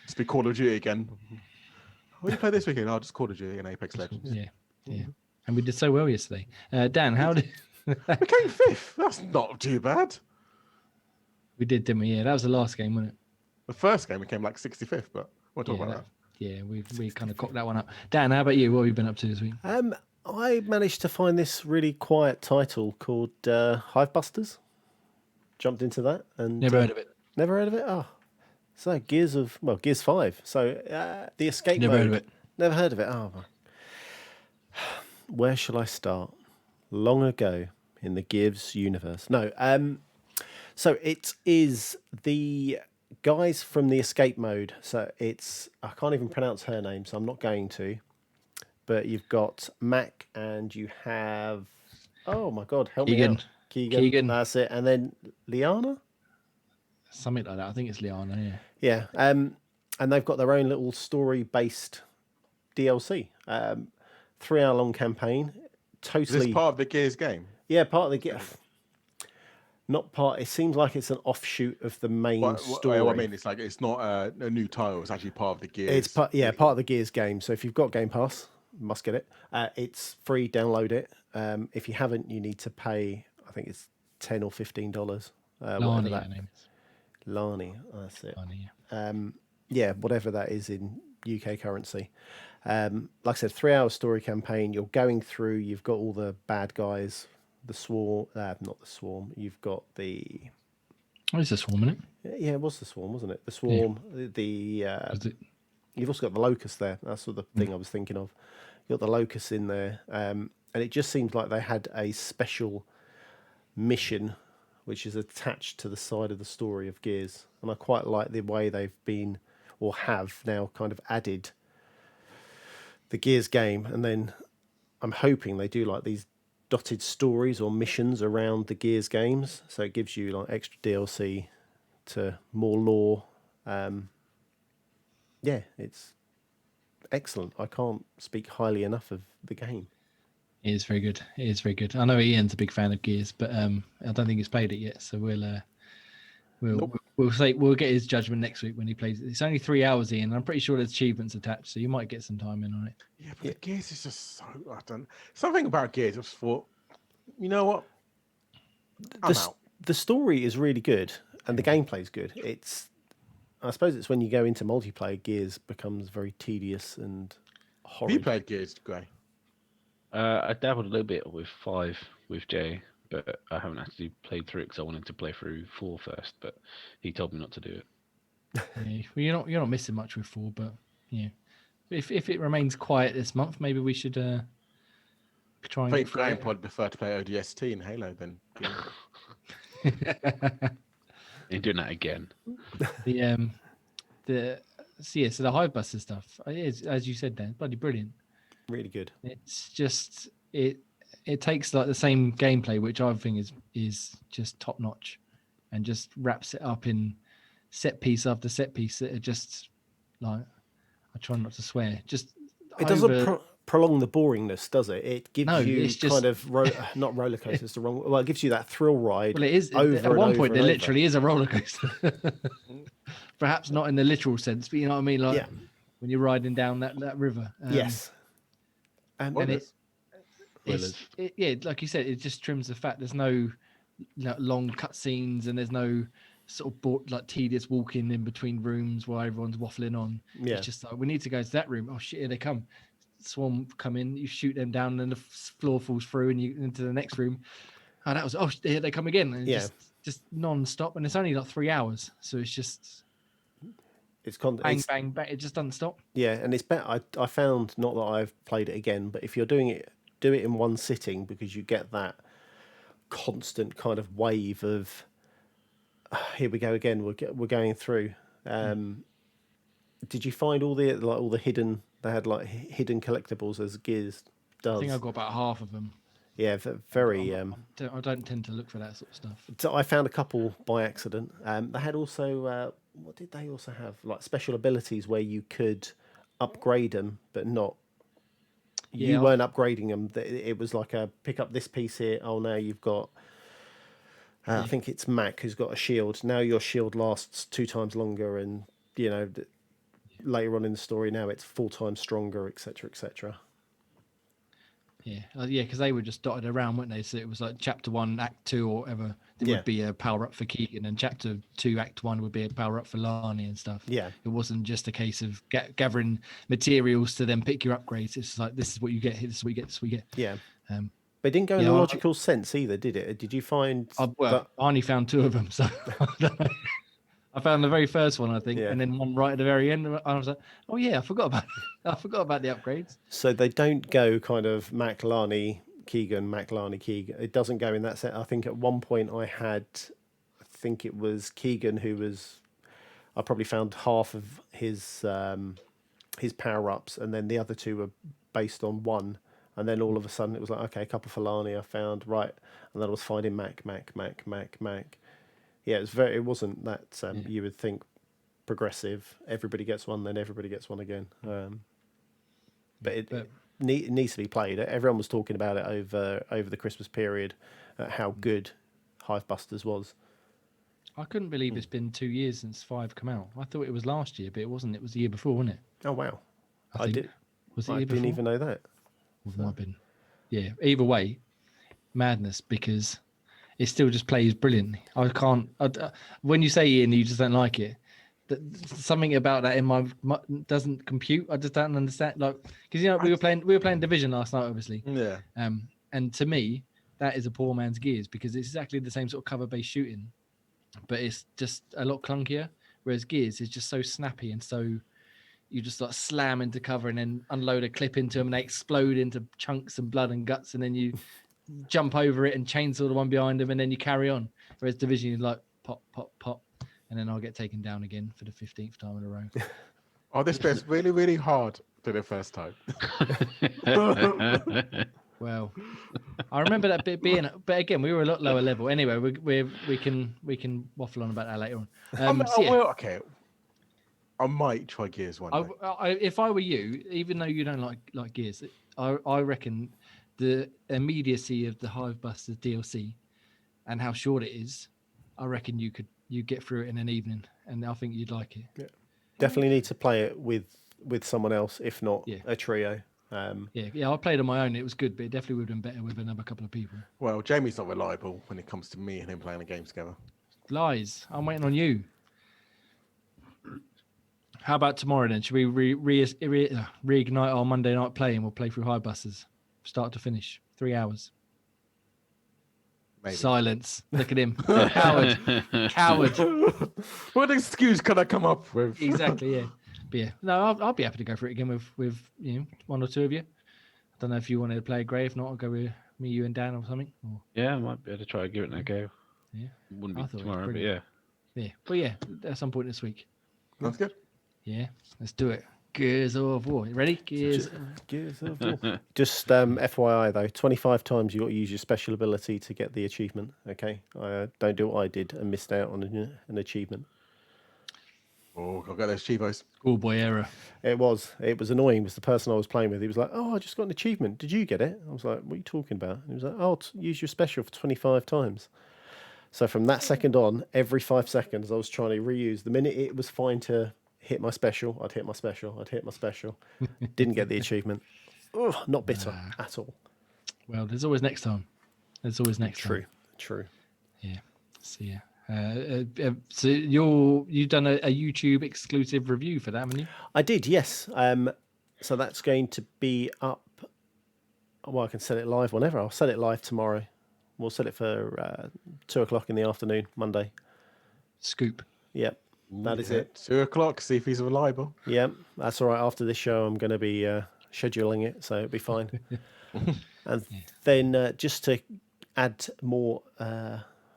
just be Call of Duty again. What do you play this weekend? Oh, just Call of Duty and Apex Legends. Yeah. Yeah. And we did so well yesterday. Dan, how did We came fifth. That's not too bad. we did, didn't we? Yeah, that was the last game, wasn't it? The first game we came like 65th, but we'll talk Yeah, about that. Yeah, we kind of cocked that one up. Dan, how about you? What have you been up to this week? I managed to find this really quiet title called Hivebusters. Jumped into that and Never heard of it. Never heard of it. Oh, so Gears 5. So the escape Never mode. heard of it. Never heard of it. Oh, my. Where shall I start? Long ago in the Gears universe. No. So it is the guys from the escape mode. So I can't even pronounce her name, so I'm not going to. But you've got Mac and you have, oh my God, help me out. Keegan. That's it. And then Liana? Something like that. I think it's Liana, yeah. Yeah. And they've got their own little story-based DLC. 3-hour long campaign. Is this part of the Gears game? Yeah, part of the Gears. Not part. It seems like it's an offshoot of the main story. I mean, it's like it's not a new title. It's actually part of the Gears. It's part of the Gears game. So if you've got Game Pass, you must get it. It's free. Download it. If you haven't, you need to pay. I think it's $10 or $15. Lani, her name is. Lani, that's it. Lani, Yeah, whatever that is in UK currency. Like I said, 3-hour story campaign. You're going through. You've got all the bad guys. The Swarm, not the Swarm. You've got the. Oh, it's a Swarm, isn't it? Yeah, it was the Swarm, wasn't it? The Swarm. You've also got the Locust there. That's sort of the thing I was thinking of. You've got the Locust in there, and it just seems like they had a special mission, which is attached to the side of the story of Gears, and I quite like the way they've been or have now kind of added the Gears game, and then I'm hoping they do like these dotted stories or missions around the Gears games, so it gives you like extra DLC to more lore. Yeah, it's excellent. I can't speak highly enough of the game. It is very good. It is very good. I know Ian's a big fan of Gears, but I don't think he's played it yet. So we'll get his judgment next week when he plays it. It's only 3 hours, Ian. I'm pretty sure there's achievements attached, so you might get some time in on it. Yeah, but the Gears is just so. I don't. Something about Gears. I just thought, you know what? I'm out. The story is really good and the gameplay is good. I suppose it's when you go into multiplayer, Gears becomes very tedious and Have you horrid. played Gears, Gray? I dabbled a little bit with 5 with Jay, but I haven't actually played through it because I wanted to play through 4 first. But he told me not to do it. Yeah, well, you're not missing much with 4, but yeah, if it remains quiet this month, maybe we should try I and get think through Graham it. would prefer to play ODST in Halo than Gears. Ain't doing that again. So the Hive Buster stuff is, as you said, Dan, bloody brilliant. Really good. It's just it takes like the same gameplay, which I think is just top notch, and just wraps it up in set piece after set piece that are just like, I try not to swear, just It doesn't prolong the boringness, does it? It gives you it's just, kind of not roller coaster. It's the wrong. Well, it gives you that thrill ride. well, it is over at and one over point and there over. literally is a roller coaster. Perhaps not in the literal sense, but you know what I mean, like Yeah. when you're riding down that river. Yes. And yeah, like you said, it just trims the fat. There's no long cutscenes, and there's no sort of like tedious walking in between rooms while everyone's waffling on. Yeah. It's just like, we need to go to that room. Oh shit, here they come. Swarm come in, you shoot them down, and then the floor falls through, and you into the next room. Oh, here they come again. And just non-stop, and it's only like 3 hours, so it's just bang, bang, bang. It just doesn't stop. Yeah, and it's better. I found, not that I've played it again, but if you're doing it, do it in one sitting, because you get that constant kind of wave of here we go again. We're going through. Did you find all the hidden? They had like hidden collectibles as Gears does. I think I got about half of them. Yeah, very. I don't tend to look for that sort of stuff. So I found a couple by accident. They had also what did they also have? Like special abilities where you could upgrade them, but not. You weren't upgrading them. It was like a pick up this piece here. Oh, now you've got. I think it's Mac who's got a shield. Now your shield lasts 2 times longer, and later on in the story, now it's 4 times stronger, etc., etc. Yeah, because they were just dotted around, weren't they? So it was like Chapter 1, Act 2, or whatever. There would be a power up for Keegan, and Chapter 2, Act 1 would be a power up for Lani and stuff. Yeah, it wasn't just a case of gathering materials to then pick your upgrades. It's like, this is what you get. This is what you get. This is what you get. Yeah. But it didn't go in a logical sense either, did it? Did you find? I only found 2 of them, so I don't know. I found the very first one, I think, and then one right at the very end. And I was like, "Oh yeah, I forgot about it. I forgot about the upgrades." So they don't go kind of Mac, Lani, Keegan, Mac, Lani, Keegan. It doesn't go in that set. I think at one point I think it was Keegan who was. I probably found half of his power ups, and then the other 2 were based on one. And then all of a sudden it was like, okay, a couple for Lani I found, right, and then I was finding Mac. Yeah, it wasn't that you would think progressive. Everybody gets one, then everybody gets one again. But it needs to be played. Everyone was talking about it over the Christmas period, how good Hive Busters was. I couldn't believe it's been 2 years since 5 come out. I thought it was last year, but it wasn't. It was the year before, wasn't it? Oh wow, I think. Was it the year didn't before? even know that. It might have been. Yeah. Either way, madness, because it still just plays brilliantly. I can't. When you say Ian, you just don't like it. Something about that in my doesn't compute. I just don't understand. Like, because we were playing Division last night, obviously. Yeah. And to me, that is a poor man's Gears, because it's exactly the same sort of cover-based shooting, but it's just a lot clunkier. Whereas Gears is just so snappy, and so you just like slam into cover and then unload a clip into them, and they explode into chunks and blood and guts, and then you jump over it and chainsaw the one behind them, and then you carry on. Whereas Division is like pop, pop, pop, and then I'll get taken down again for the 15th time in a row. Oh, this bit's really, really hard for the first time. Well, I remember that bit being, but again, we were a lot lower level. Anyway, we can waffle on about that later on. Okay. I might try Gears one day. If I were you, even though you don't like Gears, I reckon the immediacy of the Hive Busters DLC and how short it is, I reckon you get through it in an evening, and I think you'd like it. Yeah. Definitely need to play it with someone else, if not a trio. Yeah. I played on my own. It was good, but it definitely would have been better with another couple of people. Well, Jamie's not reliable when it comes to me and him playing a game together. Lies. I'm waiting on you. How about tomorrow then? Should we reignite our Monday night play and we'll play through High Busters, start to finish, 3 hours? Maybe. Silence. Look at him, coward. What excuse can I come up with? Exactly. Yeah. But yeah. No, I'll be happy to go for it again with one or two of you. I don't know if you wanted to play Grey. If not, I'll go with me, you, and Dan or something. Or... Yeah, I might be able to try and give it a go. Yeah. Wouldn't I be thought it was tomorrow, but brilliant. yeah. But yeah, at some point this week. That's good. Yeah, let's do it. Gears of War. You ready? Gears of War. Just FYI though, 25 times you got to use your special ability to get the achievement. Okay, don't do what I did and missed out on an achievement. Oh, I've got those Chivos. Schoolboy error. It was annoying. Was the person I was playing with? He was like, "Oh, I just got an achievement. Did you get it?" I was like, "What are you talking about?" And he was like, "Oh, use your special for 25 times." So from that second on, every 5 seconds, I was trying to reuse. The minute it was fine to hit my special, I'd hit my special. I'd hit my special. Didn't get the achievement. Ugh, not bitter at all. Well, there's always next time. There's always next time. True. Yeah. So yeah. So you've done a YouTube exclusive review for that, haven't you? I did, yes. So that's going to be up. Well, I can set it live whenever. I'll set it live tomorrow. We'll set it for 2:00 in the afternoon, Monday. Scoop. Yep, that is it. 2:00. See if he's reliable. Yep, that's all right. After this show, I'm going to be scheduling it, so it'll be fine. And then just to add more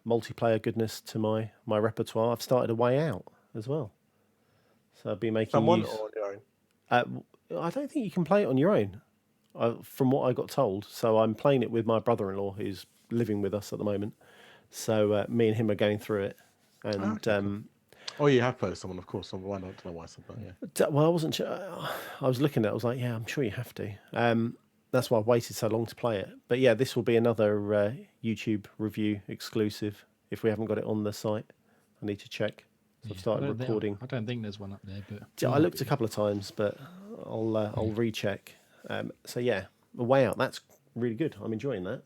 multiplayer goodness to my repertoire, I've started A Way Out as well. So I'll be making Someone use... or on your own? I don't think you can play it on your own, from what I got told. So I'm playing it with my brother-in-law, who's living with us at the moment. So me and him are going through it. And oh, you have played someone, of course. So why not? I don't know why I said that. Yeah. Well, I wasn't sure. I was looking at it. I was like, yeah, I'm sure you have to. That's why I waited so long to play it. But yeah, this will be another YouTube review exclusive. If we haven't got it on the site, I need to check. So I've started recording. I don't think there's one up there, but I looked a couple of times, but I'll recheck. So yeah, A Way Out. That's really good. I'm enjoying that.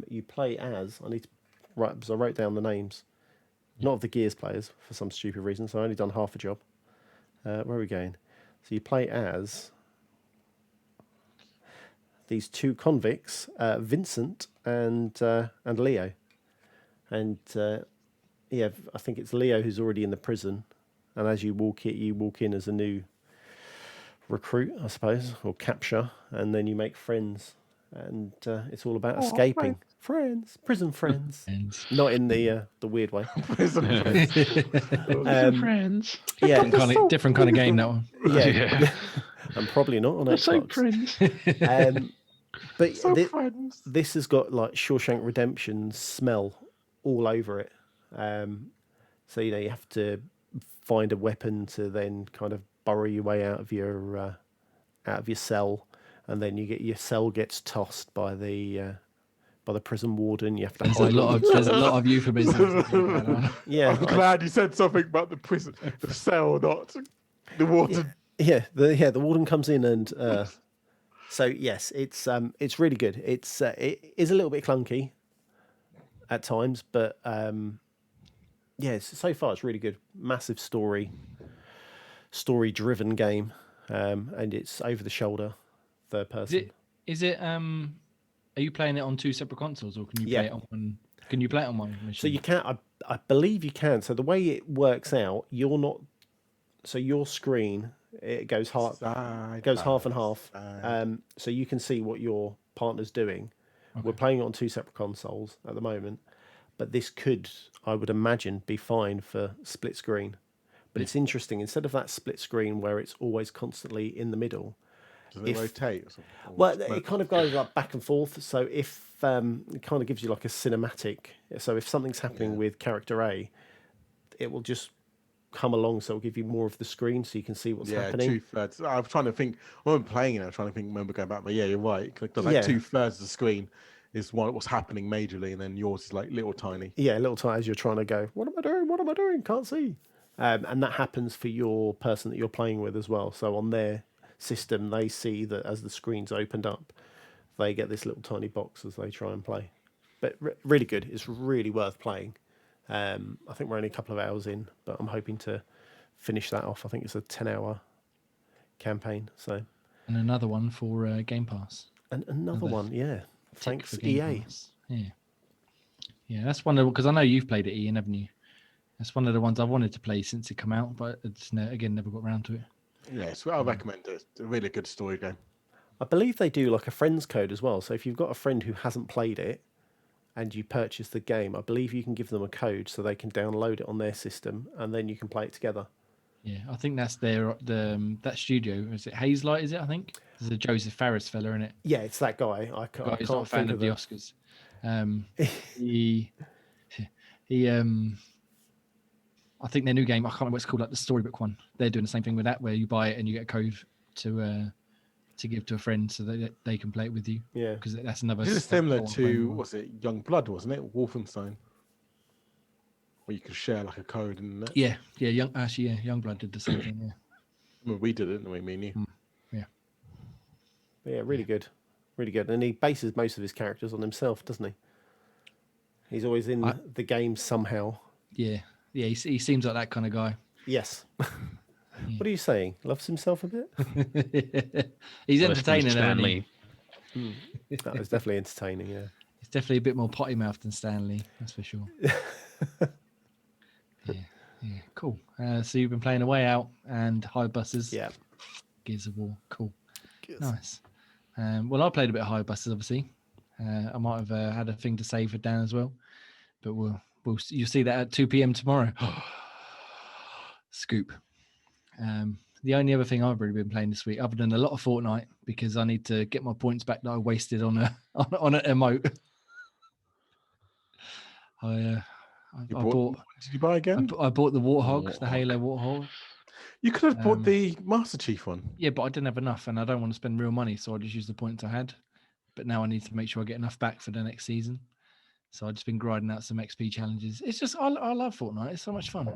You play as I need to write because I wrote down the names, not of the Gears players for some stupid reason. So I only done half a job. Where are we going? So you play as these two convicts, Vincent and Leo, and yeah, I think it's Leo who's already in the prison, and as you walk in as a new recruit, I suppose, or capture, and then you make friends, and it's all about escaping. Prison friends, not in the weird way. Prison friends. Friends. Yeah, different kind of game, that one. Yeah. I'm probably not on Xbox. So friends. But this has got like Shawshank Redemption smell all over it. So you have to find a weapon to then kind of burrow your way out of your cell, and then your cell gets tossed by the prison warden. You have to There's hide. There's a lot of euphemisms. Yeah, I'm glad you said something about the prison, the cell, not the warden. Yeah, the warden comes in and so yes, it's really good. It is a little bit clunky at times, but yeah, so far it's really good. Massive story-driven game, and it's over the shoulder, third person. Is it? Are you playing it on two separate consoles, or can you play it on one? Can you play it on one machine? So you can. I believe you can. So the way it works out, you're not. So your screen it goes half and half. So you can see what your partner's doing. Okay. We're playing it on two separate consoles at the moment, but this could, I would imagine, be fine for split screen. But it's interesting. Instead of that split screen where it's always constantly in the middle. Does it rotate? Or something? Well, it kind of goes like back and forth. So if it kind of gives you like a cinematic. So if something's happening with character A, it will just come along. So it'll give you more of the screen so you can see what's happening. 2/3. I'm trying to think. When I'm playing it, I'm trying to think. Remember going back, but yeah, you're right. Because like 2/3 of the screen is what's happening majorly, and then yours is like little tiny. Yeah, little tiny as you're trying to go. What am I doing? What am I doing? Can't see. And that happens for your person that you're playing with as well. So on there. system, they see that as the screen's opened up, they get this little tiny box as they try and play. But really good. It's really worth playing. I think we're only a couple of hours in, but I'm hoping to finish that off. I think it's a 10-hour campaign. So, and another one for Game Pass. and another one, yeah. Thanks, Game EA. Pass. Yeah, that's one of, because I know you've played it, Ian, haven't you? That's one of the ones I wanted to play since it came out, but it's never got around to it. Yeah, so I recommend it. It's a really good story game. I believe they do like a friends code as well. So if you've got a friend who hasn't played it and you purchase the game, I believe you can give them a code so they can download it on their system and then you can play it together. Yeah, I think that's that studio. Is it Hazelight? Is it? I think there's a Joseph Fares fella in it. Yeah, it's that guy. I Guy who's can't not a fan think of the Oscars. He I think their new game, I can't remember what it's called, like the Storybook one. They're doing the same thing with that, where you buy it and you get a code to give to a friend so that they can play it with you. Yeah, because that's another. This is similar to, was it Young Blood, wasn't it? Wolfenstein, where you could share like a code and that. Yeah, Youngblood did the same thing. Yeah, Well, we did it, didn't we? Me and you. Yeah, really good. Really good. And he bases most of his characters on himself, doesn't he? He's always in the game somehow. Yeah. He seems like that kind of guy. Yes. What are you saying? Loves himself a bit? He's entertaining, Stanley. That was definitely entertaining, yeah. He's definitely a bit more potty mouthed than Stanley, that's for sure. Yeah, cool. So you've been playing A Way Out and High Buses. Yeah. Gears of War, cool. Good. Nice. Well, I played a bit of High Buses, obviously. I might have had a thing to say for Dan as well, but you'll see that at 2 p.m. tomorrow. Scoop. The only other thing I've really been playing this week, other than a lot of Fortnite, because I need to get my points back that I wasted on an emote. I bought. Did you buy again? I bought the Warthog, the Halo Warthog. You could have bought the Master Chief one. Yeah, but I didn't have enough, and I don't want to spend real money, so I just used the points I had. But now I need to make sure I get enough back for the next season. So I've just been grinding out some XP challenges. It's just I love Fortnite. It's so much fun.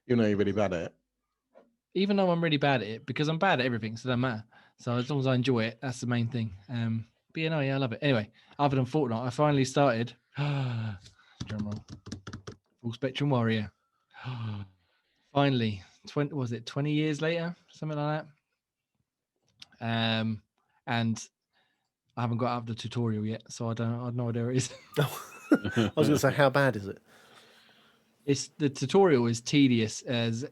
You know you're really bad at it. Even though I'm really bad at it, because I'm bad at everything, so it doesn't matter. So as long as I enjoy it, that's the main thing. But yeah, I love it. Anyway, other than Fortnite, I finally started. Drum roll. Full Spectrum Warrior. Finally, 20 years later, something like that. And I haven't got out of the tutorial yet, so I have no idea where it is. I was going to say, how bad is it? The tutorial is tedious as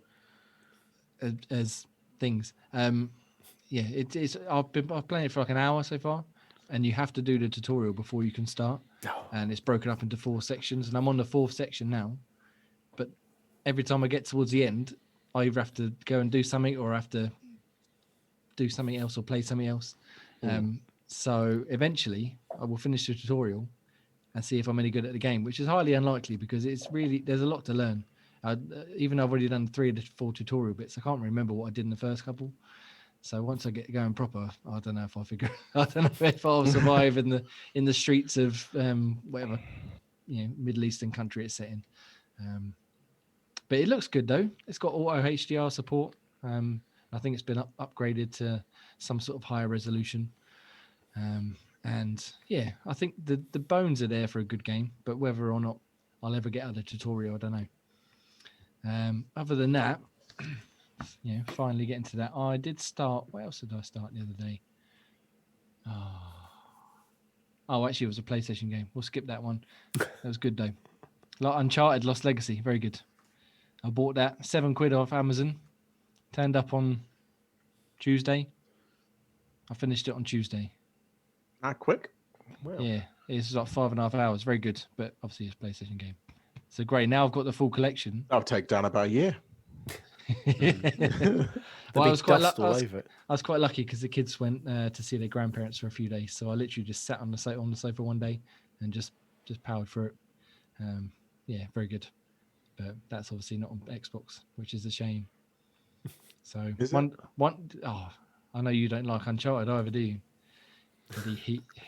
things. It's I've playing it for like an hour so far, and you have to do the tutorial before you can start. And it's broken up into 4 sections, and I'm on the 4th section now. But every time I get towards the end, I either have to go and do something, or I have to do something else, or play something else. So eventually, I will finish the tutorial and see if I'm any good at the game, which is highly unlikely because there's a lot to learn. Even though I've already done 3 of the 4 tutorial bits, I can't remember what I did in the first couple. So once I get going proper, I don't know if I'll survive in the streets of whatever Middle Eastern country it's set in. But it looks good though. It's got auto HDR support. I think it's been upgraded to some sort of higher resolution. And yeah, I think the bones are there for a good game, but whether or not I'll ever get out of the tutorial, I don't know. Other than that, finally getting to that. I did start. What else did I start the other day? Oh, actually, it was a PlayStation game. We'll skip that one. That was good though. Like Uncharted Lost Legacy, very good. I bought that £7 off Amazon. Turned up on Tuesday. I finished it on Tuesday. That quick? Wow. Yeah, it's like 5.5 hours. Very good, but obviously it's a PlayStation game. So great. Now I've got the full collection. That'll take down about a year. Well, I was quite lucky because the kids went to see their grandparents for a few days, so I literally just sat on the sofa one day and just powered through it. Yeah, very good. But that's obviously not on Xbox, which is a shame. So I know you don't like Uncharted either, do you?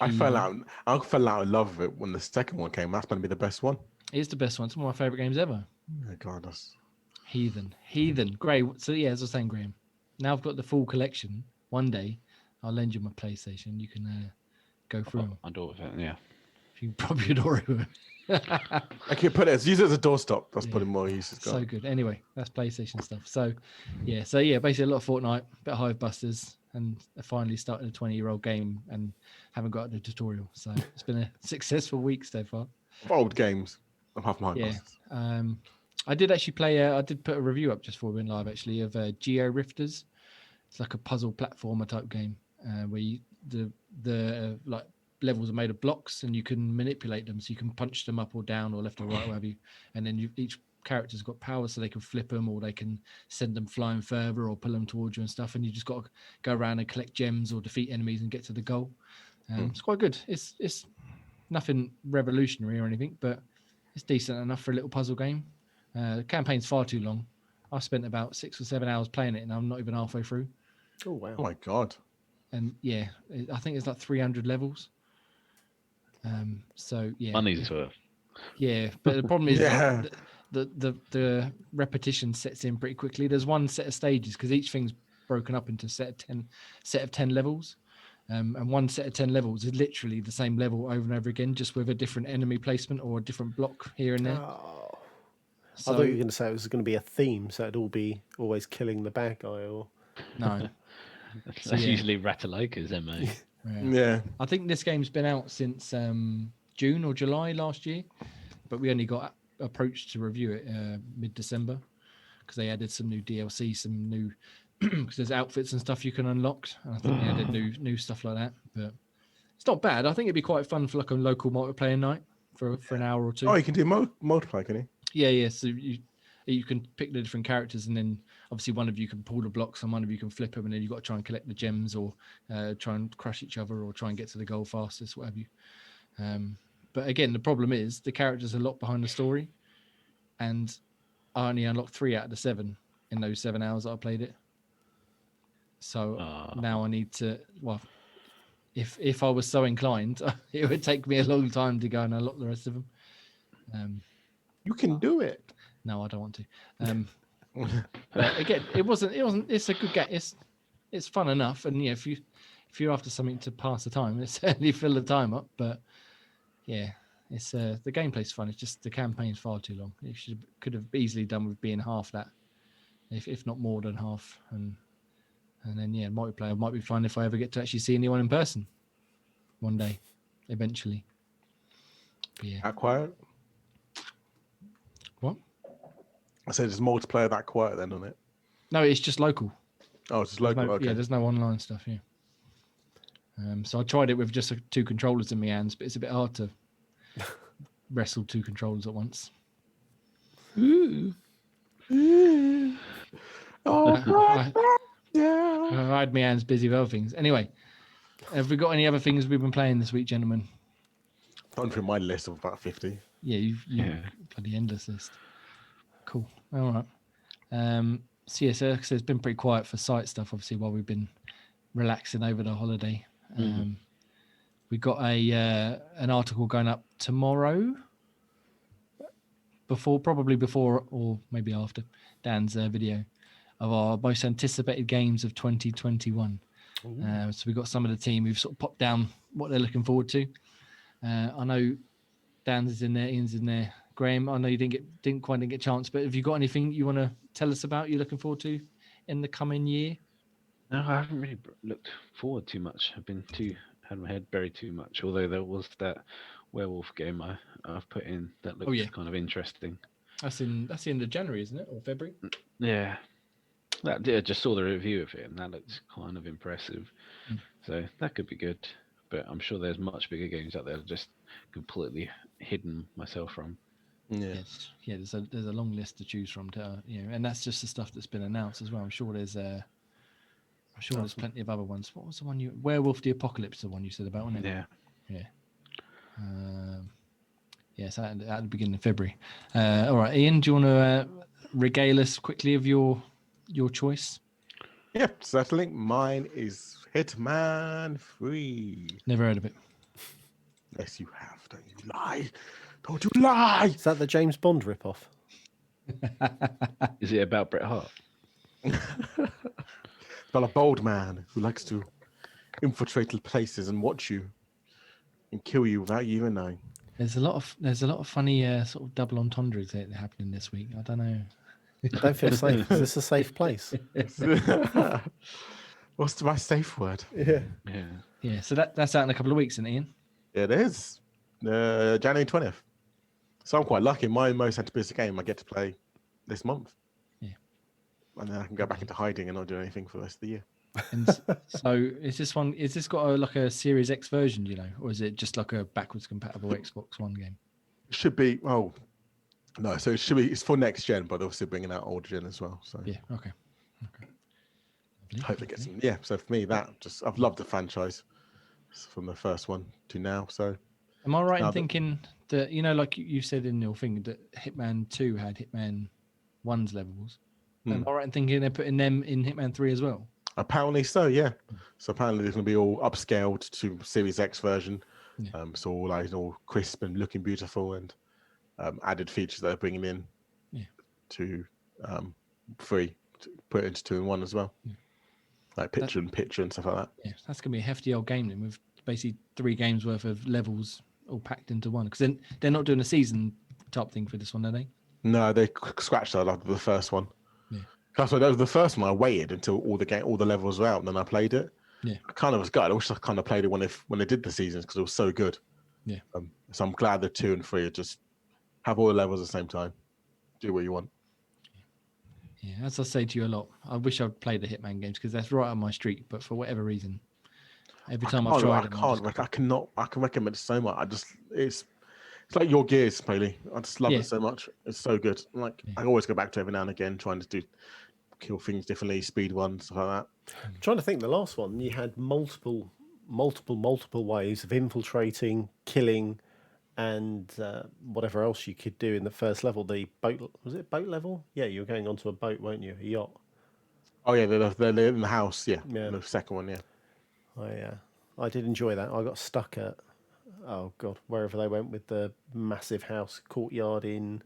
I fell out of love with it when the second one came. That's going to be the best one. It's the best one. It's one of my favorite games ever. Oh my God, that's Heathen. Great. So yeah, as I was saying, Graham, now I've got the full collection. one day I'll lend you my PlayStation. You can go through them. I do it. Yeah. If you prop your door over. Okay, use it as a doorstop. That's Yeah. probably more use. So good. Anyway, that's PlayStation stuff. So yeah, basically a lot of Fortnite, a bit of Hive Busters, and I finally started a 20-year-old game and haven't got the tutorial. So it's been a successful week so far. Old games. Apart from Hive Yeah. Busters. I did actually play. I did put a review up just before we went live actually of Geo Rifters. It's like a puzzle platformer type game where the like levels are made of blocks and you can manipulate them, so you can punch them up or down or left or right, whatever you. And then each character's got powers, so they can flip them or they can send them flying further or pull them towards you and stuff. And you just got to go around and collect gems or defeat enemies and get to the goal. It's quite good. It's nothing revolutionary or anything, but it's decent enough for a little puzzle game. The campaign's far too long. I've spent about 6 or 7 hours playing it and I'm not even halfway through. Oh wow! Oh my god! And yeah, I think it's like 300 levels. So yeah, Money's worth. yeah. But the problem is Yeah. the repetition sets in pretty quickly. There's one set of stages because each thing's broken up into set of 10 levels. And one set of 10 levels is literally the same level over and over again, just with a different enemy placement or a different block here and there. Oh. So, I thought you were going to say it was going to be a theme, so it'd all be always killing the bad guy, or no. That's usually Ratalaika's MO. Yeah. I think this game's been out since June or July last year, but we only got approached to review it mid-December because they added some new DLC, some new because there's outfits and stuff you can unlock. And I think they added new stuff like that. But it's not bad. I think it'd be quite fun for like a local multiplayer night for an hour or two. Oh, you can do multiplayer, can you? Yeah. So you can pick the different characters, and then obviously one of you can pull the blocks, and one of you can flip them, and then you've got to try and collect the gems, or try and crush each other, or try and get to the goal fastest, whatever you. But again, the problem is the characters are locked behind the story, and I only unlocked 3 out of the 7 in those 7 hours that I played it. So now I need to. Well, if I was so inclined, it would take me a long time to go and unlock the rest of them. You can do it. No, I don't want to. But again, it wasn't. It's a good game. It's fun enough, and yeah, if you're after something to pass the time, it certainly fill the time up. But yeah, it's the gameplay's fun. It's just the campaign's far too long. It could have easily done with being half that, if not more than half. And then yeah, multiplayer might be fun if I ever get to actually see anyone in person one day, eventually. But yeah. That quiet? What? I said it's multiplayer that quiet then, on it? No, it's just local. Oh, it's just local. Okay. Yeah, there's no online stuff. Yeah. So I tried it with just 2 controllers in my hands, but it's a bit hard to wrestle 2 controllers at once. Oh, yeah. I had my hands busy with other things. Anyway, have we got any other things we've been playing this week, gentlemen? Gone through my list of about 50. Yeah, you've bloody endless list. Cool. All right. So yeah, so it's been pretty quiet for site stuff, obviously, while we've been relaxing over the holiday. We got an article going up tomorrow, probably before or maybe after Dan's video of our most anticipated games of 2021. So we got some of the team who've sort of popped down what they're looking forward to. I know Dan's is in there, Ian's in there. Graham, I know you didn't quite get a chance, but have you got anything you want to tell us about you're looking forward to in the coming year? No, I haven't really looked forward too much. I've been had my head buried too much. Although there was that werewolf game I've put in that looks kind of interesting. That's in the end of January, isn't it, or February? Yeah, I just saw the review of it, and that looks kind of impressive. So that could be good. But I'm sure there's much bigger games out there that just completely hidden myself from. Yeah. Yes. Yeah, there's a long list to choose from, and that's just the stuff that's been announced as well. I'm sure there's plenty of other ones. What was the one Werewolf the Apocalypse, the one you said about, wasn't it? Yeah. Yes, at the beginning of February. All right, Ian, do you want to regale us quickly of your choice? Yeah, certainly. Mine is Hitman 3. Never heard of it. Yes, you have. Don't you lie. Don't you lie. Is that the James Bond ripoff? Is it about Bret Hart? about a bold man who likes to infiltrate the places and watch you and kill you without you even knowing. There's a lot of funny sort of double entendres that are happening this week. I don't know. I don't feel safe. Is this a safe place? What's my safe word? Yeah. Yeah, so that's out in a couple of weeks, isn't it, Ian? It is January 20th. So I'm quite lucky. My most anticipated game I get to play this month. Yeah. And then I can go back into hiding and not do anything for the rest of the year. And so is this got like a Series X version, do you know, or is it just like a backwards compatible Xbox One game? It should be, no, so it's for next gen, but obviously bringing out old gen as well. So Yeah, okay. hope it gets some. Yeah, so for me, I've loved the franchise from the first one to now. So am I right in thinking that, like you said in your thing, that Hitman 2 had Hitman 1's levels? Am I right in thinking they're putting them in Hitman 3 as well? Apparently so, yeah. So apparently they're going to be all upscaled to Series X version. Yeah. So all crisp and looking beautiful, and added features that they're bringing in to 3, to put into 2 and 1 as well. Yeah. Like picture and stuff like that. Yeah, that's going to be a hefty old game then, with basically 3 games worth of levels all packed into one. Because then they're not doing a season type thing for this one, are they? No, they scratched that after the first one. Yeah. That's why that was the first one. I waited until all the levels were out, and then I played it. Yeah. I kind of was gutted. I wish I kind of played it when they did the seasons, because it was so good. Yeah. So I'm glad that 2 and 3 are just have all the levels at the same time. Do what you want. Yeah, as I say to you a lot, I wish I'd played the Hitman games, because that's right on my street. But for whatever reason, every time I've tried them, I can recommend it so much. It's like your Gears, Paley. I just love it so much. It's so good. I always go back to it every now and again, trying to kill things differently, speed ones, stuff like that. I'm trying to think. The last one, you had multiple ways of infiltrating, killing, and whatever else you could do in the first level. The boat, was it boat level? Yeah, you were going onto a boat, weren't you? A yacht. Oh yeah, they're in the house. Yeah, the second one. Yeah, I did enjoy that. I got stuck at wherever they went with the massive house courtyard in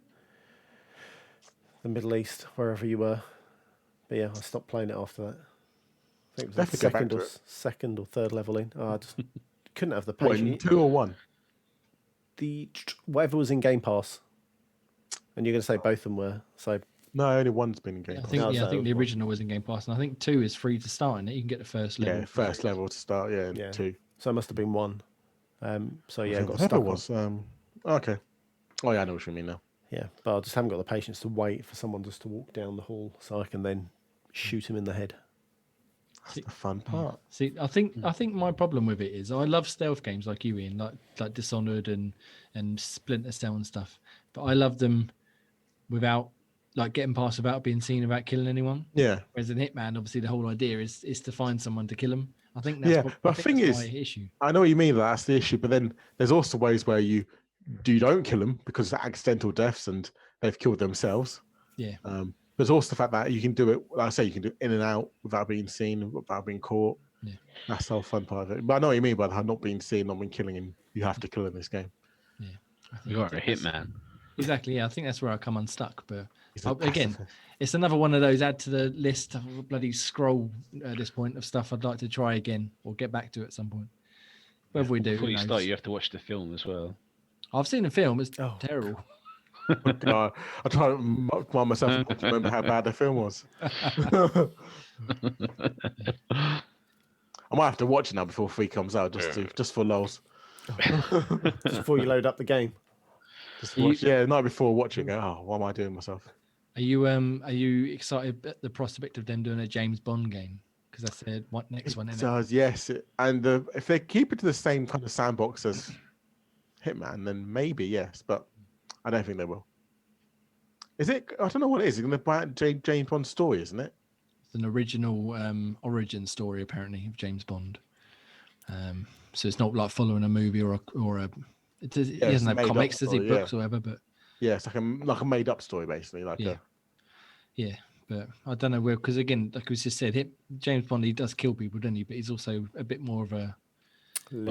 the Middle East, wherever you were. But yeah, I stopped playing it after that. I think it was the second or third level in. I just couldn't have the patience. 2 or 1? Whatever was in Game Pass. And you're going to say both of them were. So no, only 1's been in Game Pass. I think the original was in Game Pass, and I think 2 is free to start in it. You can get the first level. Yeah, first level to start. Yeah. 2. So it must have been 1. So yeah, I got stuck. It was. Okay. Oh yeah, I know what you mean now. Yeah, but I just haven't got the patience to wait for someone just to walk down the hall so I can then shoot him in the head. That's the fun part. See, I think my problem with it is I love stealth games like you, Ian, like Dishonored and Splinter Cell and stuff. But I love them without getting past without being seen, without killing anyone. Yeah. Whereas in Hitman, obviously the whole idea is to find someone to kill them. I think that's but the thing is, my issue. I know what you mean. That's the issue. But then there's also ways where you don't kill them because of accidental deaths and they've killed themselves. Yeah. There's also the fact that you can do it, like I say, you can do it in and out without being seen, without being caught. Yeah. That's the whole fun part of it. But I know what you mean by not being seen, not being killing him. You have to kill in this game. Yeah. You are a hitman. Exactly. Yeah, I think that's where I come unstuck. But again, it's another one of those add to the list of a bloody scroll at this point of stuff I'd like to try again or get back to at some point. Whether we do. Before you start, you have to watch the film as well. I've seen the film. It's terrible. I try to remind myself to remember how bad the film was. I might have to watch it now before 3 comes out, just for lols. Just before you load up the game. The night before watching it. Oh, what am I doing myself? Are you excited at the prospect of them doing a James Bond game? Because that's their next one, isn't it? Yes. And if they keep it to the same kind of sandbox as Hitman, then maybe yes, but I don't think they will. Is it? I don't know what it is. It's going to buy James Bond story, isn't it? It's an original origin story, apparently, of James Bond. So it's not like following a movie or a. He doesn't have comics, does he? Books or whatever, but yeah, it's like a made up story, basically. Yeah, but I don't know where, because again, like we just said, James Bond, he does kill people, doesn't he? But he's also a bit more of a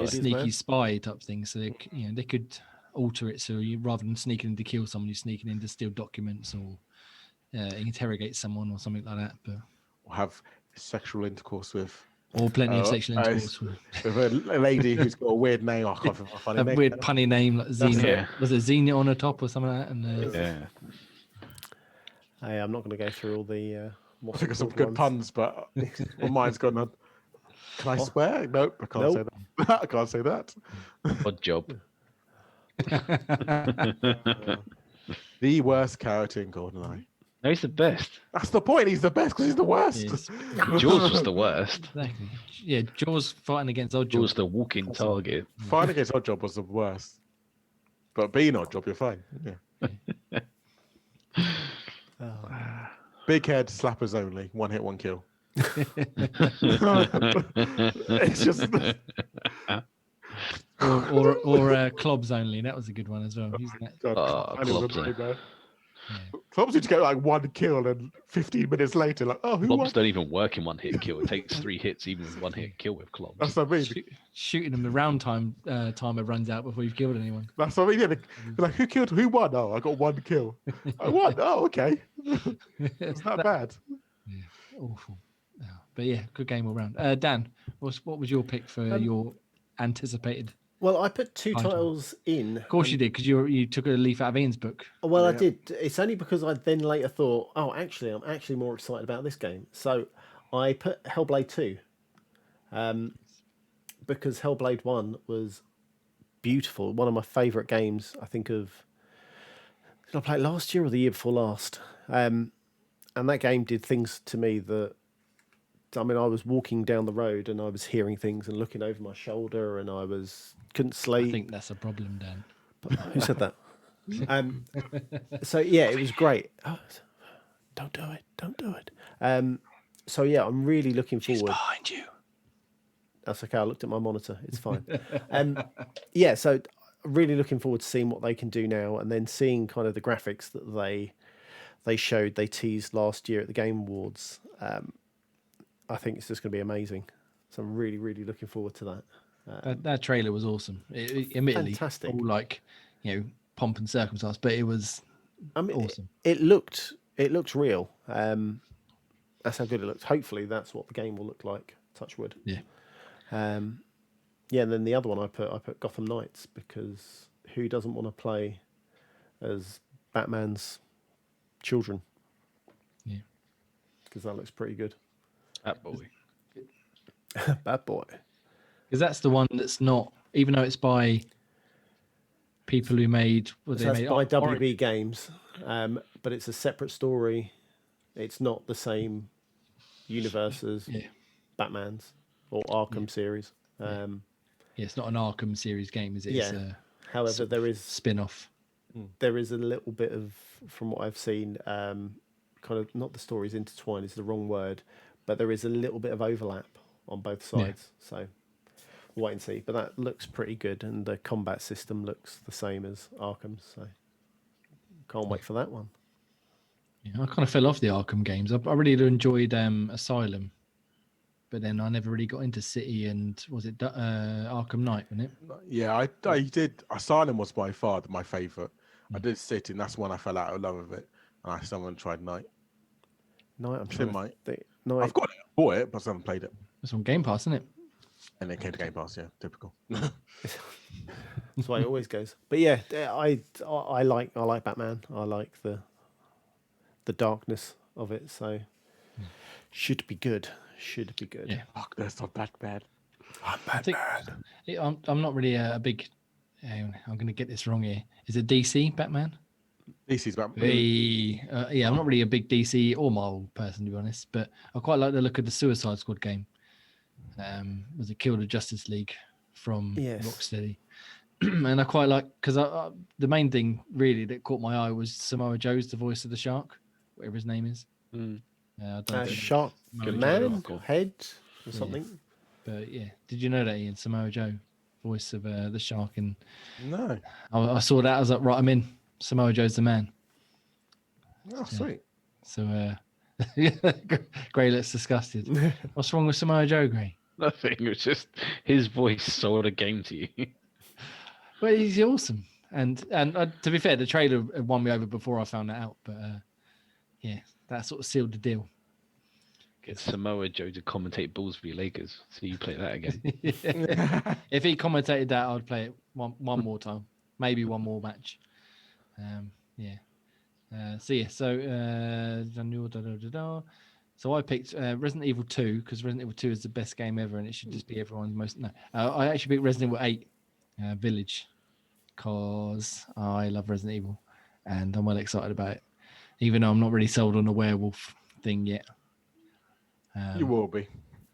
sneaky spy type thing. So they could alter it so rather than sneaking in to kill someone, you're sneaking in to steal documents or interrogate someone or something like that. But or have sexual intercourse with. Or plenty of sexual intercourse. With a lady who's got a weird name. I can't think of a funny A name. weird punny name like Xenia. Yeah. Was it Xenia on the top or something like that? And Yeah. Hey, I'm not going to go through all the. I What's think it of some called good ones. puns, but my mind's gone on. Can I swear? Nope, I can't say that. I can't say that. Odd job. The worst character in GoldenEye. No, he's the best. That's the point. He's the best because he's the worst. Yes. Jaws was the worst. Exactly. Yeah, Jaws fighting against Oddjob. Jaws the walking target. Fighting against Oddjob was the worst. But being Oddjob, you're fine. Yeah. Big head, slappers only. One hit, one kill. It's just. or Clobs only. That was a good one as well. Using that. God, I don't Clobs, remember, man. Clobs used to get like one kill, and 15 minutes later, like, oh, who won? Clobs don't even work in one hit kill. It takes 3 hits, even with 1 hit kill with Clobs. That's what I mean. Shooting them the round timer runs out before you've killed anyone. That's what I mean. Yeah, they're like, who won? Oh, I got 1 kill. I won. Oh, okay. It's not bad. Yeah, awful. Yeah. But yeah, good game all round. Dan, what was your pick for your anticipated? Well, I put 2 Title. titles in. Of course you did, because you took a leaf out of Ian's book. Well, I did. It's only because I then later thought, oh, actually, I'm actually more excited about this game. So I put Hellblade 2. Because Hellblade 1 was beautiful. One of my favourite games, I think, of... Did I play it last year or the year before last? And that game did things to me that... I mean, I was walking down the road and I was hearing things and looking over my shoulder and couldn't sleep. I think that's a problem, Dan. Who said that? So yeah, it was great. Oh, don't do it. So yeah, I'm really looking forward. She's behind you. That's okay. I looked at my monitor. It's fine. Yeah, so really looking forward to seeing what they can do now, and then seeing kind of the graphics that they teased last year at the Game Awards. I think it's just going to be amazing. So I'm really, really looking forward to that. That trailer was awesome. Admittedly, Fantastic. all like pomp and circumstance, but it was awesome. It looked real. That's how good it looked. Hopefully, that's what the game will look like. Touch wood. Yeah. Yeah, and then the other one I put Gotham Knights, because who doesn't want to play as Batman's children? Yeah. Because that looks pretty good. That boy. Bad boy. Because that's the one that's not, even though it's by people who made... So that's by WB Games, but it's a separate story. It's not the same universe as Batman's or Arkham series. Yeah, it's not an Arkham series game, is it? Yeah. It's However, there is spin-off. There is a little bit of, from what I've seen, kind of, not the stories intertwined is the wrong word, but there is a little bit of overlap on both sides. So we'll wait and see. But that looks pretty good, and the combat system looks the same as Arkham's. So can't wait for that one. Yeah, I kind of fell off the Arkham games. I really enjoyed Asylum, but then I never really got into City and was it Arkham Knight, wasn't it? Yeah, I did. Asylum was by far my favourite. I did City, and that's when I fell out of love with it, and I still haven't tried Knight. Knight, I'm trying to think. Knight. I've got it, bought it, but I still haven't played it. It's on Game Pass, isn't it? And it came to Game Pass, yeah, typical. That's the way it always goes. But yeah, I like Batman. I like the darkness of it. So should be good. Should be good. Yeah. Fuck, that's not that bad. I'm Batman. I'm not really a big... I'm going to get this wrong here. Is it DC Batman? DC's Batman. Yeah, I'm not really a big DC or Marvel person, to be honest, but I quite like the look of the Suicide Squad game. Was it Kill the Justice League from Rocksteady? And I quite like, because the main thing really that caught my eye was Samoa Joe's the voice of the shark, whatever his name is. Shark Man Head or something. But yeah, did you know that, Ian? Samoa Joe, voice of the shark, and No. I saw that. I was like, right, I'm in. Samoa Joe's the man. Oh, sweet. So Gray looks disgusted. What's wrong with Samoa Joe, Gray? Nothing. It was just his voice sold a game to you. Well, he's awesome. And to be fair, the trailer won me over before I found that out. But yeah, that sort of sealed the deal. Get Samoa Joe to commentate Bulls v Lakers. So you play that again. If he commentated that, I'd play it one more time, maybe one more match. So I picked Resident Evil 2 because Resident Evil 2 is the best game ever, and it should just be everyone's most. No, I actually picked Resident Evil 8 Village because I love Resident Evil, and I'm well excited about it, even though I'm not really sold on the werewolf thing yet. You will be.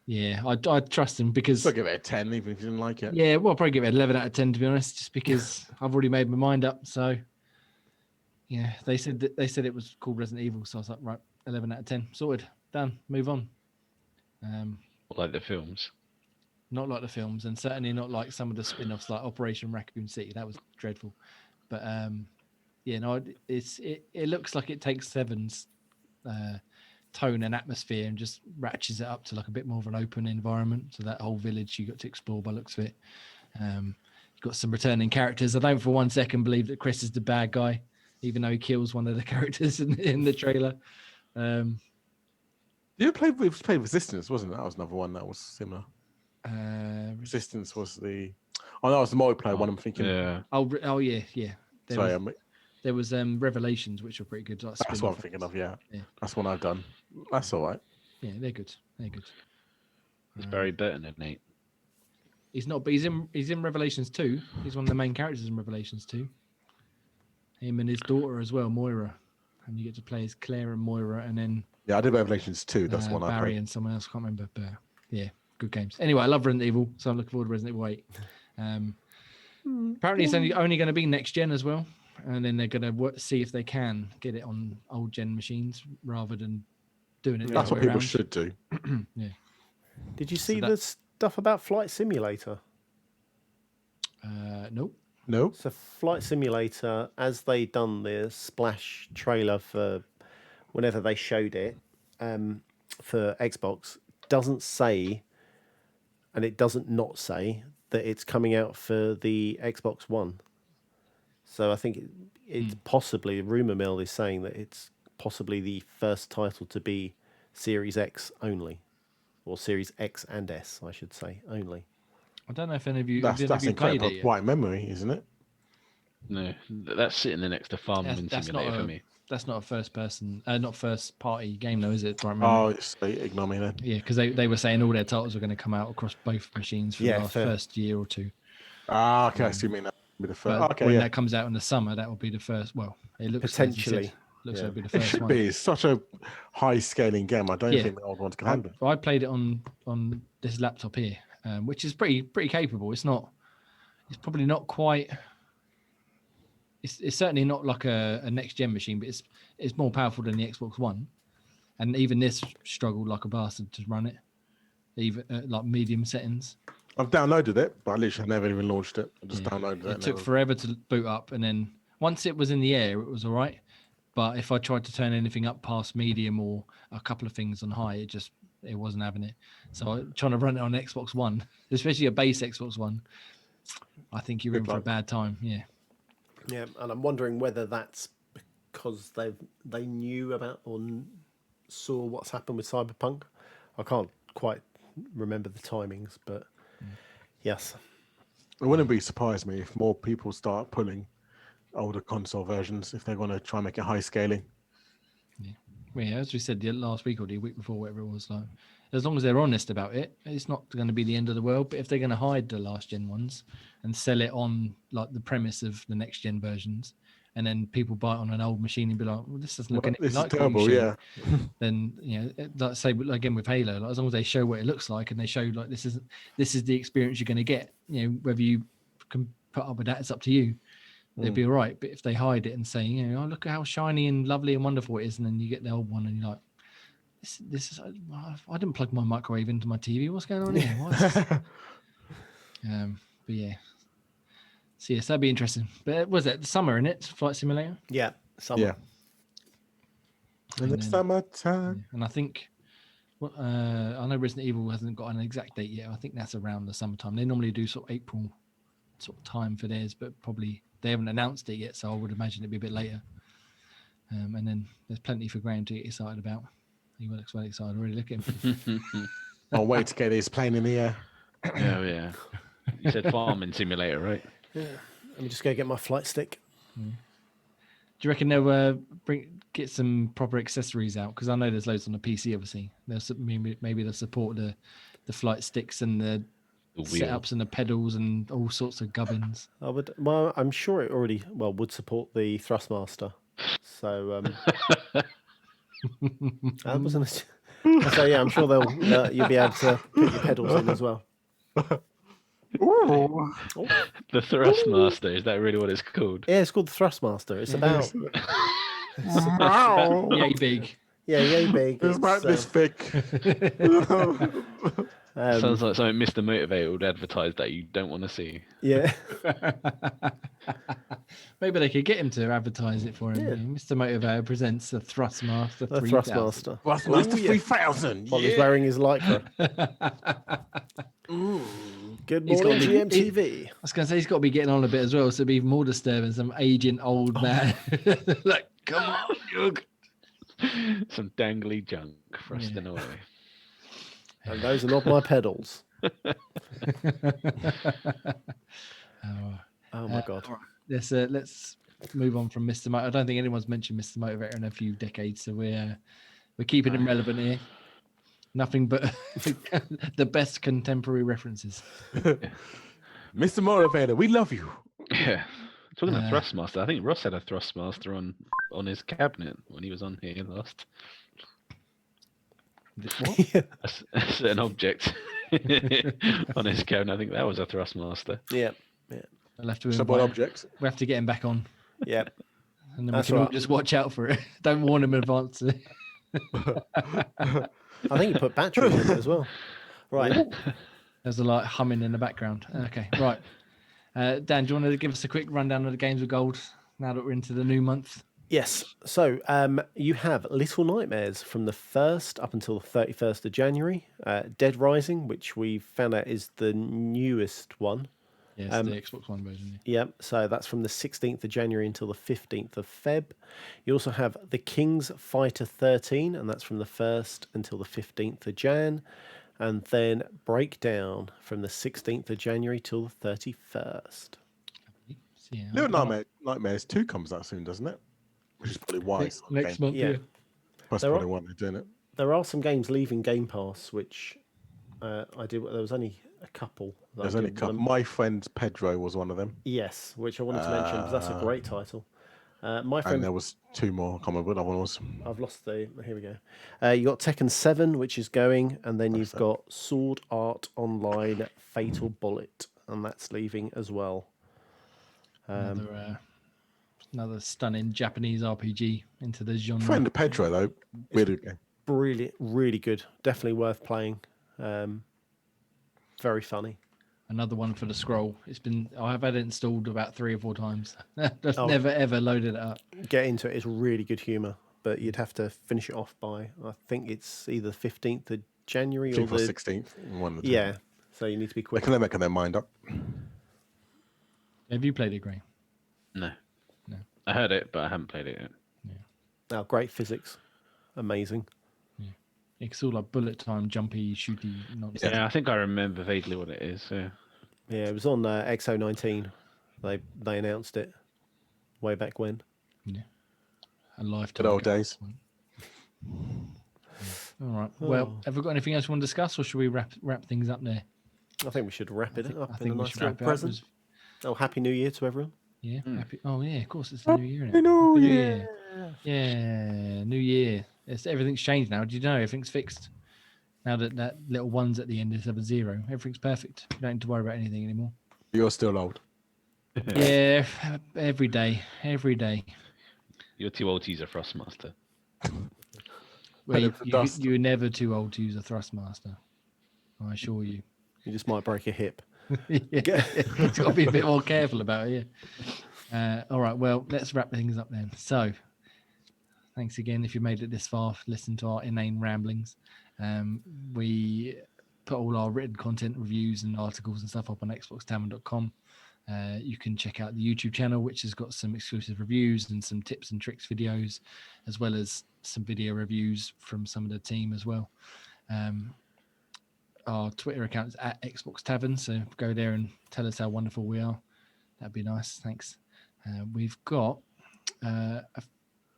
Yeah, I trust him because I'll give it a 10, even if you didn't like it. Yeah, well, I'll probably give it 11 out of 10 to be honest, just because I've already made my mind up. So, yeah, they said it was called Resident Evil, so I was like, right, 11 out of 10, sorted, done, move on. Like the films. Not like the films, and certainly not like some of the spin-offs, like Operation Raccoon City. That was dreadful. But it looks like it takes Seven's tone and atmosphere and just ratchets it up to like a bit more of an open environment. So that whole village you got to explore by the looks of it. You've got some returning characters. I don't for one second believe that Chris is the bad guy, even though he kills one of the characters in the trailer. You played Resistance, wasn't it? That was another one that was similar. Resistance was the. Oh, that was the multiplayer one. I'm thinking. Yeah. Oh yeah. There was Revelations, which were pretty good. Like that's what I'm thinking of. Yeah. That's one I've done. That's all right. Yeah, they're good. It's Barry Burton, isn't he? He's not, but he's in Revelations 2. He's one of the main characters in Revelations 2. Him and his daughter as well, Moira, and you get to play as Claire and Moira, and then I did Revelations 2. That's one I played. Barry and someone else, I can't remember. But yeah, good games. Anyway, I love Resident Evil, so I'm looking forward to Resident Evil 8. Apparently, it's only going to be next gen as well, and then they're going to see if they can get it on old gen machines rather than doing it. That's what people should do. Yeah. Did you see the stuff about Flight Simulator? Nope. No. So Flight Simulator, as they done the splash trailer for whenever they showed it for Xbox, doesn't say, and it doesn't not say that it's coming out for the Xbox One. So I think it's possibly, rumor mill is saying that it's possibly the first title to be Series X only, or Series X and S, I should say, only. I don't know if any of you that's played it yet. White memory, isn't it? No, that's sitting there next to Farming Simulator for me. That's not a first-person, not first-party game, though, is it? Oh, ignore me then. Yeah, because they were saying all their titles are going to come out across both machines for the first year or two. Ah, okay, so you mean that will be the first. When that comes out in the summer, that will be the first. Well, it looks potentially. Looks like it'll be the first one. It's such a high-scaling game. I don't think the old ones can handle it. I played it on this laptop here, which is pretty capable. It's probably not quite. It's certainly not like a next gen machine, but it's more powerful than the Xbox One, and even this struggled like a bastard to run it, even like medium settings. I've downloaded it, but I literally never even launched it. I just downloaded it. It took forever to boot up, and then once it was in the air, it was all right. But if I tried to turn anything up past medium or a couple of things on high, it wasn't having it. So I'm trying to run it on Xbox One, especially a base Xbox One. I think you're in for a bad time. Yeah. Yeah, and I'm wondering whether that's because they knew about or saw what's happened with Cyberpunk. I can't quite remember the timings, but yes. It wouldn't be surprised me if more people start pulling older console versions if they're going to try and make it high scaling. Yeah, as we said the last week or the week before, whatever it was, like, as long as they're honest about it, it's not going to be the end of the world. But if they're going to hide the last gen ones and sell it on like the premise of the next gen versions, and then people buy it on an old machine and be like, "Well, this doesn't look anything like a terrible." machine. Yeah. Then like say again with Halo, like, as long as they show what it looks like and they show like this is the experience you're going to get. Whether you can put up with that, it's up to you. They'd be all right. But if they hide it and say, oh, look at how shiny and lovely and wonderful it is, and then you get the old one and you're like, this is I didn't plug my microwave into my TV. What's going on here? But yeah. So yes, that'd be interesting. But was it the summer in it? Flight Simulator? Yeah, summer. Yeah. In the summertime. And I think I know Resident Evil hasn't got an exact date yet. I think that's around the summertime. They normally do sort of April sort of time for theirs, but probably they haven't announced it yet, so I would imagine it'd be a bit later. And then there's plenty for Graham to get excited about. He looks well excited already. Look at him. I'll wait to get this plane in the air. Oh yeah. You said farming simulator, right? Yeah. Let me just go get my flight stick. Do you reckon they'll get some proper accessories out? Because I know there's loads on the PC. Obviously, maybe they'll support the flight sticks and the wheel. setups and the pedals and all sorts of gubbins. Well, I'm sure it already would support the Thrustmaster. So that wasn't. So yeah, I'm sure you'll be able to put your pedals in as well. Ooh. The Thrustmaster, is that really what it's called? Yeah, it's called the Thrustmaster. It's about Yay big. yay big. It's about this thick. Sounds like something Mr. Motivator would advertise that you don't want to see. Yeah. Maybe they could get him to advertise it for him. Yeah. Mr. Motivator presents the Thrustmaster The 3000. Thrustmaster. Thrustmaster 3000. While he's wearing his lycra. Good He's morning, gotta be- GMTV. I was going to say he's got to be getting on a bit as well, so it'd be even more disturbing. Some aging old man. Like, come on, Jug. Some dangly junk thrusting away. And those are not my pedals. Oh my god. Let's move on from Mr. I don't think anyone's mentioned Mr. Motivator in a few decades, so we're keeping him relevant here. Nothing but the best contemporary references. Mr. Motivator, we love you. Yeah. Talking of Thrustmaster, I think Ross had a Thrustmaster on his cabinet when he was on here last. What? A certain object on his cabinet. I think that was a Thrustmaster. Yeah. I'll have to Subway invite- objects. We have to get him back on, Yeah. and then That's we can all right. just watch out for it. Don't warn him in advance. I think you put batteries in it as well. Right. There's a light humming in the background. Okay, right. Dan, do you want to give us a quick rundown of the games of gold now that we're into the new month? Yes. So you have Little Nightmares from the 1st up until the 31st of January. Dead Rising, which we found out is the newest one. Yes, the Xbox One version. Yep. So that's from the 16th of January until the 15th of Feb. You also have The King's Fighter 13, and that's from the 1st until the 15th of Jan. And then Breakdown from the 16th of January till the 31st. Yeah, Little Nightmares 2 comes out soon, doesn't it? Which is probably why it's on next Game. month. Yeah. Yeah. That's There probably are- why they're doing it. There are some games leaving Game Pass, which I did. There was only a couple. that I There's only a did couple. them. My friend Pedro was one of them. Yes, which I wanted to mention because that's a great title. My And friend, there was 2 more. I can't remember what that one was. I've lost the. Here we go. You got Tekken 7, which is going, and then you've got Sword Art Online Fatal Bullet, and that's leaving as well. Another stunning Japanese RPG into the genre. Friend of Pedro, though. Weird game. Brilliant, really good. Definitely worth playing. Very funny. Another one for the scroll. I've had it installed about 3 or 4 times. Just Oh. never ever loaded it up. Get into it. It's really good humour, but you'd have to finish it off by, I think it's either the 15th of January or 15th or the 16th. One of the two. Yeah, so you need to be They quick. can then make their mind up. Have you played it, Gray? No. No. I heard it, but I haven't played it yet. Now, great physics, amazing. It's all like bullet time, jumpy, shooty nonsense. Yeah, I think I remember vaguely what it is. Yeah. Yeah, it was on XO19. They announced it way back when. A lifetime. Good old days. All right. Well, have we got anything else you want to discuss, or should we wrap things up there? I think we should wrap it up I in a think we nice should little wrap it up. present. Oh, happy New Year to everyone. Yeah. Happy, oh yeah, of course it's the new year. Isn't it? New New Year. Yeah, New Year. Everything's changed now. Do you know everything's fixed? Now that little one's at the end instead of a 0, everything's perfect. You don't need to worry about anything anymore. You're still old. Yeah, every day. You're too old to use a Thrustmaster. Well, Pedal for dust. you're never too old to use a Thrustmaster. I assure you. You just might break a hip. Yeah, it's got to be a bit more careful about it. Yeah. All right. Well, let's wrap things up then. So, thanks again if you made it this far. Listen to our inane ramblings. We put all our written content, reviews, and articles and stuff up on xboxtavern.com. You can check out the YouTube channel, which has got some exclusive reviews and some tips and tricks videos, as well as some video reviews from some of the team as well. Our Twitter account is at Xbox Tavern, so go there and tell us how wonderful we are. That'd be nice. Thanks. We've got a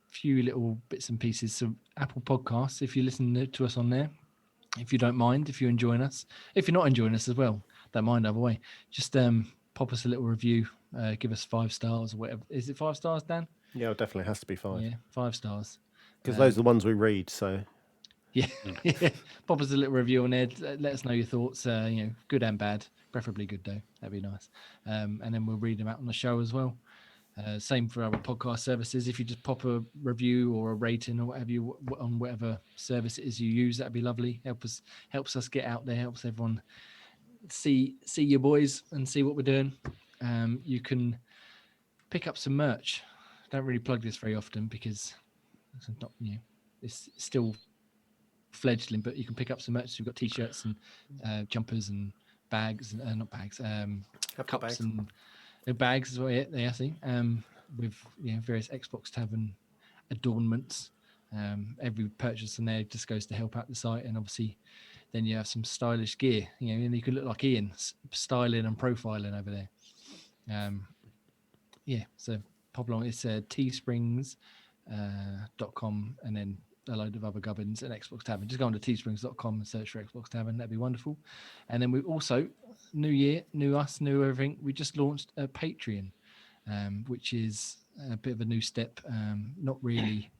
few little bits and pieces. So Apple Podcasts, if you listen to us on there, if you don't mind, if you're enjoying us, if you're not enjoying us as well, don't mind either way. Just pop us a little review, give us 5 stars or whatever. Is it 5 stars, Dan? Yeah, it definitely has to be 5. Yeah, 5 stars. Because those are the ones we read, so... Yeah. Pop us a little review on there. Let us know your thoughts, good and bad. Preferably good, though. That'd be nice. And then we'll read them out on the show as well. Same for our podcast services. If you just pop a review or a rating or whatever on whatever service it is you use, that'd be lovely. Helps us get out there. Helps everyone see your boys and see what we're doing. You can pick up some merch. Don't really plug this very often because it's not, it's still fledgling, but you can pick up some merch. We've got t-shirts and jumpers and bags, not bags, cups bags. and bags as well. Yeah, I see. With various Xbox Tavern adornments. Every purchase in there just goes to help out the site, and obviously then you have some stylish gear, and you can look like Ian, styling and profiling over there. So pop along. It's teesprings.com and then a load of other gubbins at Xbox Tavern. Just go on to teesprings.com and search for Xbox Tavern. That'd be wonderful. And then we also, new year, new us, new everything. We just launched a Patreon, which is a bit of a new step. Not really.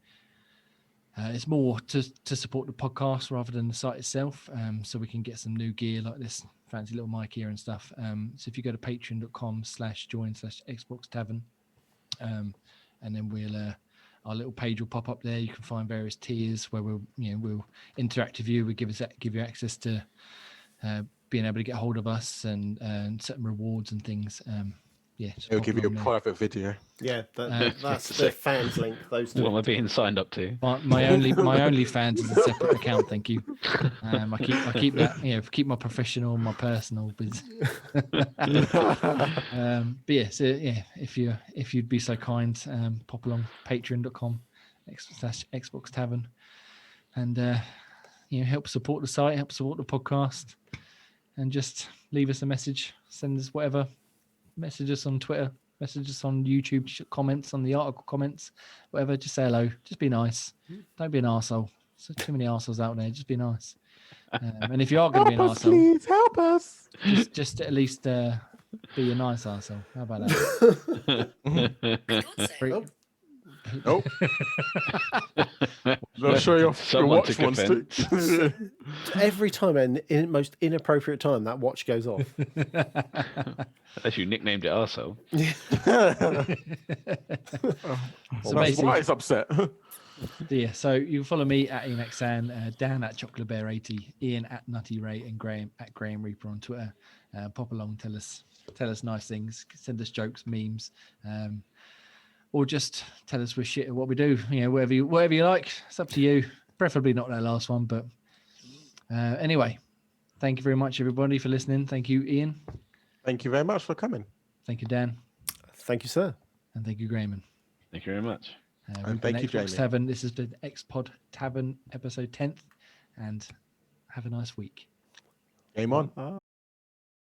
It's more to support the podcast rather than the site itself. So we can get some new gear like this fancy little mic here and stuff. So if you go to patreon.com/join/Xbox Tavern, and then we'll our little page will pop up there. You can find various tiers where we'll interact with you. We give you access to being able to get hold of us and certain rewards and things. It'll give you a private video. Yeah, that's the fans link. Those two. What am I being signed up to? My only fans is a separate account. Thank you. I keep that. Keep my professional, my personal. But if you'd be so kind, pop along patreon.com/Xbox Tavern, and help support the site, help support the podcast, and just leave us a message. Send us whatever. Message us on Twitter, message us on YouTube, comments on the article comments, whatever. Just say hello. Just be nice. Don't be an arsehole. There's too many arseholes out there. Just be nice. And if you are going to be an arsehole, please help us. Just at least be a nice arsehole. How about that? Nope. I'll show you off your Someone watch took once too. Every time, and in most inappropriate time, that watch goes off. Unless you nicknamed it arsehole. So that's why it's upset. Yeah, so you can follow me at IanXan, Dan at ChocolateBear80, Ian at Nutty Ray, and Graham at Graham Reaper on Twitter. Pop along, tell us nice things, send us jokes, memes, or just tell us we're shit at what we do. Whatever you like, it's up to you. Preferably not that last one, but anyway, thank you very much, everybody, for listening. Thank you, Ian. Thank you very much for coming. Thank you, Dan. Thank you, sir. And thank you, Graham. Thank you very much. And thank you, Xbox Jamie. Tavern. This has been Xpod Tavern episode 10th, and have a nice week. Game on.